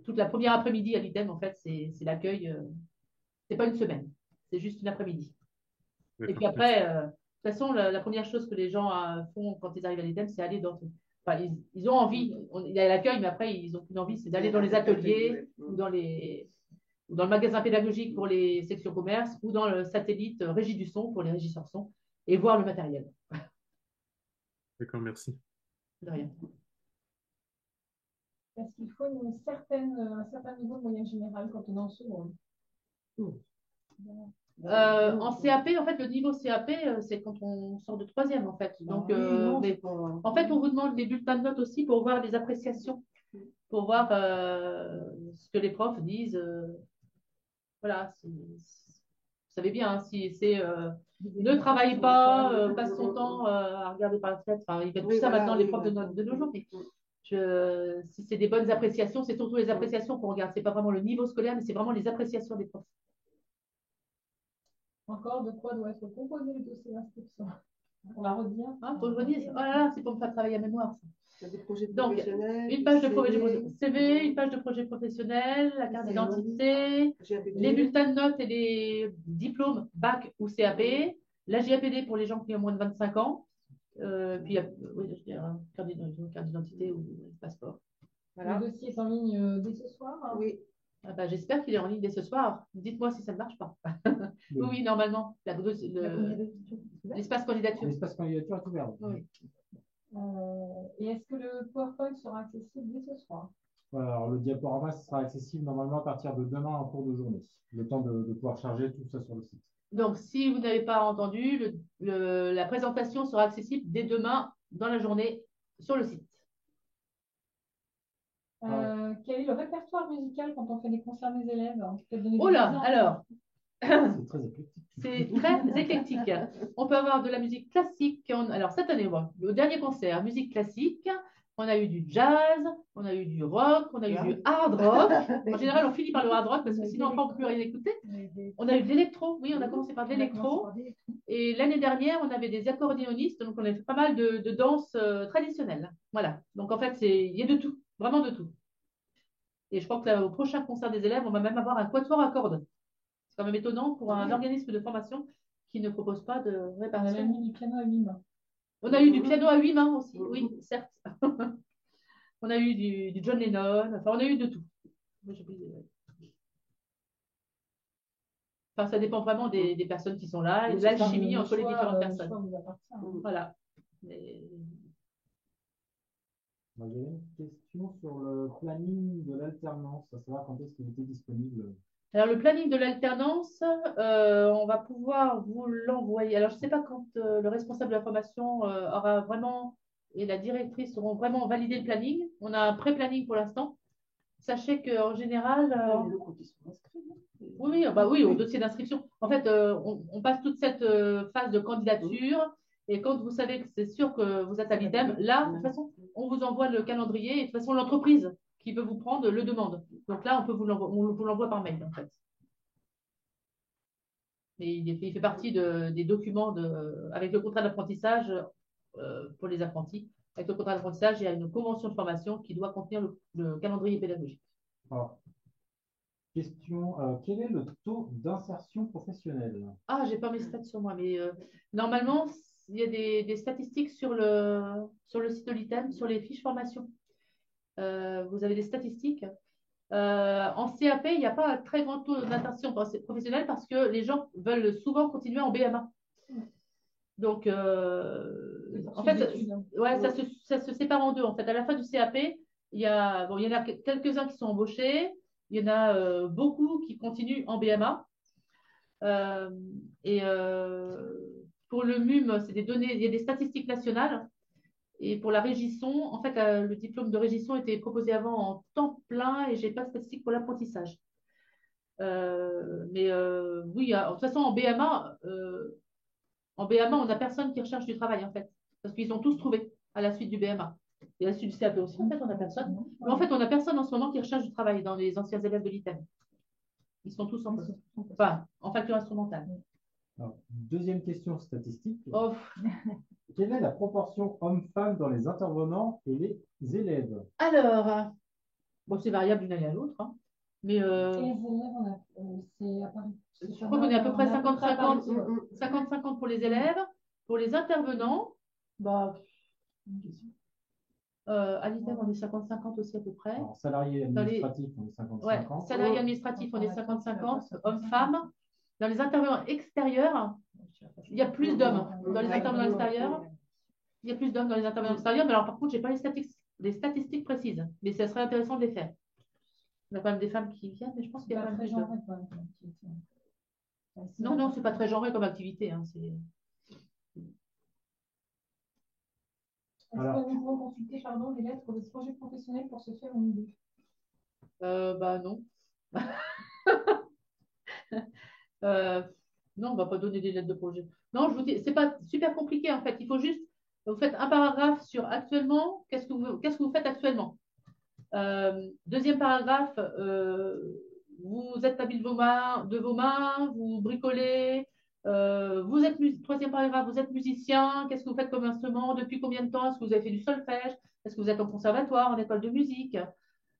toute la première après-midi à l'ITEM, en fait, c'est l'accueil. C'est pas une semaine, c'est juste une après-midi. Et puis après, de toute façon, la première chose que les gens font quand ils arrivent à l'ITEM, c'est aller dans. Enfin, ils ont envie, il y a l'accueil, mais après, ils n'ont qu'une envie, c'est d'aller dans les ateliers ou dans les ou dans le magasin pédagogique pour les sections commerce, ou dans le satellite régie du son pour les régisseurs son, et voir le matériel. D'accord, merci. De rien. Est-ce qu'il faut un certain niveau de moyenne générale quand on est en seconde? En CAP, en fait, le niveau CAP, c'est quand on sort de troisième, en fait. Donc, en fait, on vous demande les bulletins de notes aussi pour voir les appréciations, pour voir ce que les profs disent. Voilà, vous savez bien, hein, si c'est ne travaille pas, passe son temps à regarder par la fenêtre. Enfin, ils mettent tout ça maintenant, les profs de nos jours. Mais si c'est des bonnes appréciations, c'est surtout les appréciations qu'on regarde. C'est pas vraiment le niveau scolaire, mais c'est vraiment les appréciations des profs. Encore de quoi doit être composé le dossier d'inscription? On va redire. Ah, pour le redire, oh là là, c'est pour me faire travailler à mémoire. Ça. Des projets Donc, professionnels, une page de CV, CV, une page de projet professionnel, la carte d'identité, les bulletins de notes et les diplômes bac ou CAP, la GAPD pour les gens qui ont moins de 25 ans, puis oui, je dirais, carte d'identité ou passeport. Voilà. Le dossier est en ligne dès ce soir, hein? Oui. Ah bah, j'espère qu'il est en ligne dès ce soir. Dites-moi si ça ne marche pas. Oui, normalement. L'espace candidature. L'espace candidature est ouvert. Oui. Et est-ce que le PowerPoint sera accessible dès ce soir? Alors, le diaporama sera accessible normalement à partir de demain en cours de journée. Le temps de pouvoir charger tout ça sur le site. Donc, si vous n'avez pas entendu, la présentation sera accessible dès demain dans la journée sur le site. Quel est le répertoire musical quand on fait des concerts des élèves? Oh là, alors, c'est très éclectique. C'est très éclectique. On peut avoir de la musique classique. Alors, cette année, le dernier concert, musique classique, on a eu du jazz, on a eu du rock, on a eu du hard rock. En général, on finit par le hard rock parce que sinon, après, on ne peut plus rien écouter. On a eu de l'électro. Oui, on a commencé par de l'électro. Et l'année dernière, on avait des accordéonistes. Donc, on a fait pas mal de danse traditionnelle. Voilà. Donc, en fait, il y a de tout. Vraiment de tout. Et je crois qu'au prochain concert des élèves, on va même avoir un quatuor à cordes. C'est quand même étonnant pour un organisme de formation qui ne propose pas de répartition. On a eu du piano à 8 mains. On a eu du piano à 8 mains aussi, oui, certes. On a eu du John Lennon, enfin, on a eu de tout. Enfin, ça dépend vraiment des personnes qui sont là, et l'alchimie entre les différentes personnes. Voilà. Mais... J'avais une question sur le planning de l'alternance, à savoir quand est-ce qu'il était disponible. Alors, le planning de l'alternance, on va pouvoir vous l'envoyer. Alors, je ne sais pas quand le responsable de la formation aura vraiment, et la directrice auront vraiment validé le planning. On a un pré-planning pour l'instant. Sachez qu'en général... Oui, bah oui, au dossier d'inscription. En fait, on passe toute cette phase de candidature. Et quand vous savez que c'est sûr que vous êtes à l'ITEM, là, de toute façon, on vous envoie le calendrier. Et de toute façon, l'entreprise qui veut vous prendre le demande. Donc là, on vous l'envoie par mail, en fait. Mais il fait partie des documents avec le contrat d'apprentissage pour les apprentis. Avec le contrat d'apprentissage, il y a une convention de formation qui doit contenir le calendrier pédagogique. Alors, question, quel est le taux d'insertion professionnelle? Ah, j'ai pas mes stats sur moi, mais normalement, il y a des statistiques sur le site de l'ITEM, sur les fiches formation. Vous avez des statistiques. En CAP, il n'y a pas un très grand taux d'insertion professionnelle parce que les gens veulent souvent continuer en BMA. Donc, en fait, ouais, ça se sépare en deux. En fait, à la fin du CAP, il y en a quelques-uns qui sont embauchés, il y en a beaucoup qui continuent en BMA. Pour le MUM, c'est des données, il y a des statistiques nationales. Et pour la régisson, en fait, le diplôme de régisson était proposé avant en temps plein et je n'ai pas de statistique pour l'apprentissage. Oui, de toute façon, en BMA, on n'a personne qui recherche du travail, en fait, parce qu'ils ont tous trouvé à la suite du BMA. Et à la suite du CAP aussi, en fait, on n'a personne. Mais en fait, on n'a personne en ce moment qui recherche du travail dans les anciens élèves de l'ITEM. Ils sont tous en poste. Enfin, en facture instrumentale. Alors, deuxième question statistique. Oh. Quelle est la proportion hommes-femmes dans les intervenants et les élèves? Alors, bon, c'est variable d'une année à l'autre. Hein. Mais et les élèves, c'est à Paris. Je crois qu'on est à peu près 50-50 pour les élèves. Pour les intervenants, bah, À l'ITEM, on est 50-50 aussi à peu près. Alors, salariés Dans les- administratifs, on est 50-50. Ouais, salariés administratifs, on est 50-50, hommes-femmes. Dans les intervenants extérieurs, il y a plus d'hommes. Dans les intervenants extérieurs, il y a plus d'hommes dans les intervenants extérieurs, mais alors par contre, je n'ai pas les statistiques précises, mais ça serait intéressant de les faire. Il y a quand même des femmes qui viennent, mais je pense qu'il y a quand même plus d'hommes. Non, non, c'est pas très genré comme activité. Hein, Est-ce Alors. que nous pouvons consulter les lettres de projet professionnel pour se faire une idée? Bah non. Non, on va pas donner des lettres de projet. Non, je vous dis, c'est pas super compliqué en fait. Il faut juste, vous faites un paragraphe sur actuellement, qu'est-ce que vous faites actuellement. Deuxième paragraphe, vous êtes habile de vos mains, vous bricolez. Troisième paragraphe, vous êtes musicien, qu'est-ce que vous faites comme instrument, depuis combien de temps, est-ce que vous avez fait du solfège, est-ce que vous êtes en conservatoire, en école de musique.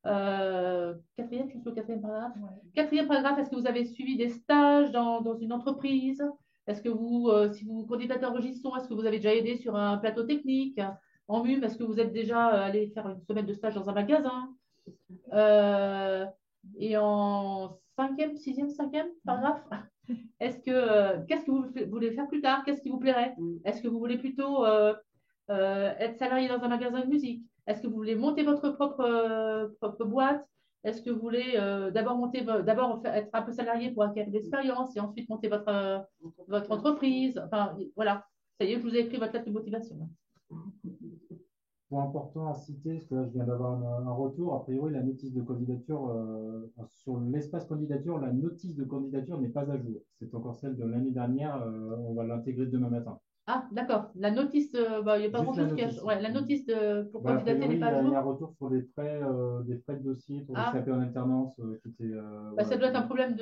Quatrième, je suis au quatrième paragraphe. Ouais. Quatrième paragraphe, est-ce que vous avez suivi des stages dans une entreprise? Est-ce que vous, si vous candidatez en registre, est-ce que vous avez déjà aidé sur un plateau technique? En MUM, est-ce que vous êtes déjà allé faire une semaine de stage dans un magasin? Et en sixième, cinquième paragraphe, qu'est-ce que vous voulez faire plus tard? Qu'est-ce qui vous plairait? Est-ce que vous voulez plutôt être salarié dans un magasin de musique? Est-ce que vous voulez monter votre propre boîte? Est-ce que vous voulez d'abord être un peu salarié pour acquérir de l'expérience et ensuite monter votre entreprise? Enfin, voilà. Ça y est, je vous ai écrit votre lettre de motivation. Point important à citer, parce que là je viens d'avoir un retour, a priori la notice de candidature, sur l'espace candidature, la notice de candidature n'est pas à jour. C'est encore celle de l'année dernière, on va l'intégrer demain matin. Ah, d'accord. La notice, il n'y a pas grand-chose qui a... Ouais, la notice pour candidater n'est pas à jour. Il y a un retour sur des frais de dossier pour les CAP en alternance qui était. Ça doit être un problème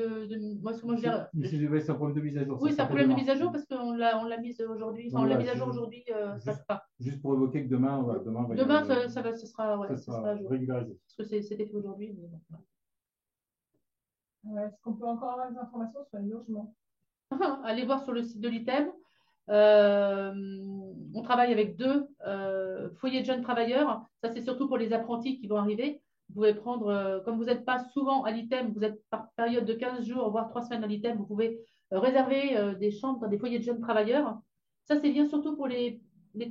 moi, je dirais... C'est un problème de mise à jour. Oui, c'est un problème de mise à jour parce qu'on l'a mise aujourd'hui. Enfin, on l'a mise à jour aujourd'hui, ça se passe. Juste pour évoquer que demain, ce sera à jour. Régularisé. Parce que c'était fait aujourd'hui. Est-ce qu'on peut encore avoir des informations sur les logements? Allez voir sur le site de l'ITEM. On travaille avec 2 foyers de jeunes travailleurs. Ça, c'est surtout pour les apprentis qui vont arriver. Vous pouvez prendre, comme vous n'êtes pas souvent à l'ITEM, vous êtes par période de 15 jours, voire 3 semaines à l'ITEM, vous pouvez réserver des chambres dans des foyers de jeunes travailleurs. Ça, c'est bien surtout pour les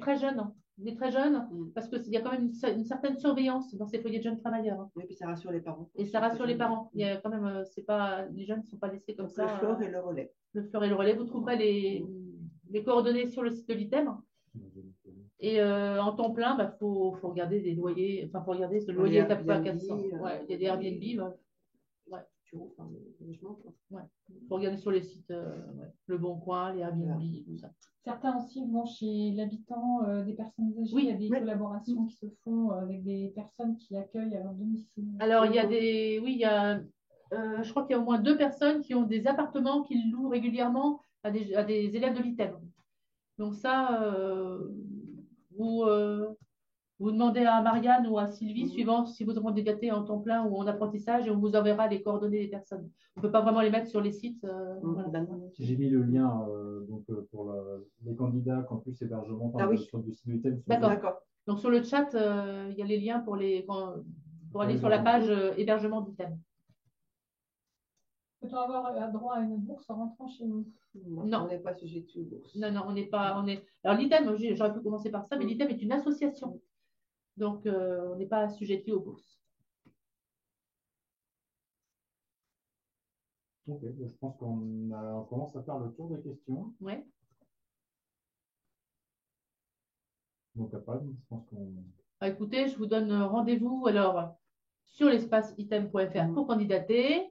très jeunes. Les très jeunes, parce qu'il y a quand même une certaine surveillance dans ces foyers de jeunes travailleurs. Oui, puis ça rassure les parents. Et ça rassure les parents. Il y a quand même, les jeunes ne sont pas laissés comme ça. Le fleur et le relais. Le fleur et le relais, vous trouverez les coordonnées sur le site de l'ITEM. Et en temps plein, faut regarder des loyers. Enfin, faut regarder ce loyer est à peu près à 400. Ouais, il y a des Airbnb. Ouais. Ouais. Faut regarder sur les sites Le Bon Coin, les Airbnb, tout ça. Certains aussi vont chez l'habitant des personnes âgées. Oui, il y a des collaborations qui se font avec des personnes qui accueillent à leur domicile. Alors, il y a je crois qu'il y a au moins 2 personnes qui ont des appartements qu'ils louent régulièrement à des élèves de l'ITEM. Donc ça, vous demandez à Marianne ou à Sylvie, suivant si vous demandez candidater en temps plein ou en apprentissage, et on vous enverra les coordonnées des personnes. On ne peut pas vraiment les mettre sur les sites. Voilà. J'ai mis le lien pour les candidats Campus Hébergement sur le site de l'ITEM. D'accord. Donc sur le chat, il y a les liens pour aller sur la page hébergement d'ITEM. Peut-on avoir droit à une bourse en rentrant chez nous? Non. On n'est pas sujet aux bourses. Non, on n'est pas. Alors l'ITEM, j'aurais pu commencer par ça, mais l'ITEM est une association. Donc on n'est pas assujetti aux bourses. Ok, je pense qu'on commence à faire le tour des questions. Oui. Donc après, je pense qu'on... Écoutez, je vous donne rendez-vous alors sur l'espace item.fr pour candidater.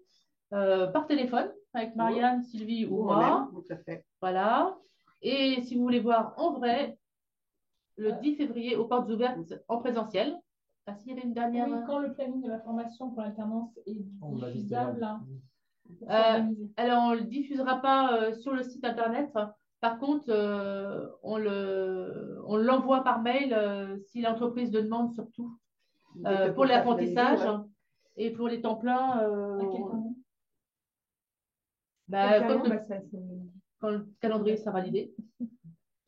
Par téléphone avec Marianne, Sylvie ou moi. Tout à fait. Voilà. Et si vous voulez voir en vrai, le 10 février aux portes ouvertes en présentiel. Ah, s'il y avait une dernière. Oui, quand le planning de la formation pour l'alternance est diffusable. Alors, on ne le diffusera pas sur le site internet. Par contre, on l'envoie par mail si l'entreprise le demande surtout. Pour l'apprentissage et pour les temps pleins. À quel moment? Quand le calendrier sera validé.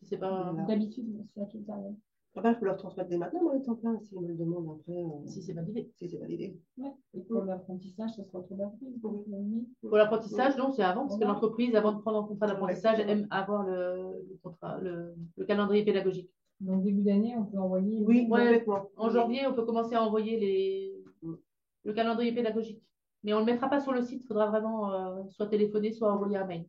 Je sais pas. D'habitude, c'est à quelle période? Après, je peux leur transmettre dès maintenant, moi, le temps plein, s'ils me le demandent après, Si c'est validé. si c'est validé. Ouais. Et pour l'apprentissage, ça sera autour d'avril. Pour l'apprentissage, non, c'est avant, parce que Voilà. l'entreprise, avant de prendre un contrat d'apprentissage, aime avoir le calendrier pédagogique. Donc, début d'année, on peut envoyer. Oui, Ouais, complètement. en janvier, on peut commencer à envoyer le calendrier pédagogique. Mais on ne le mettra pas sur le site, il faudra vraiment soit téléphoner, soit envoyer un mail.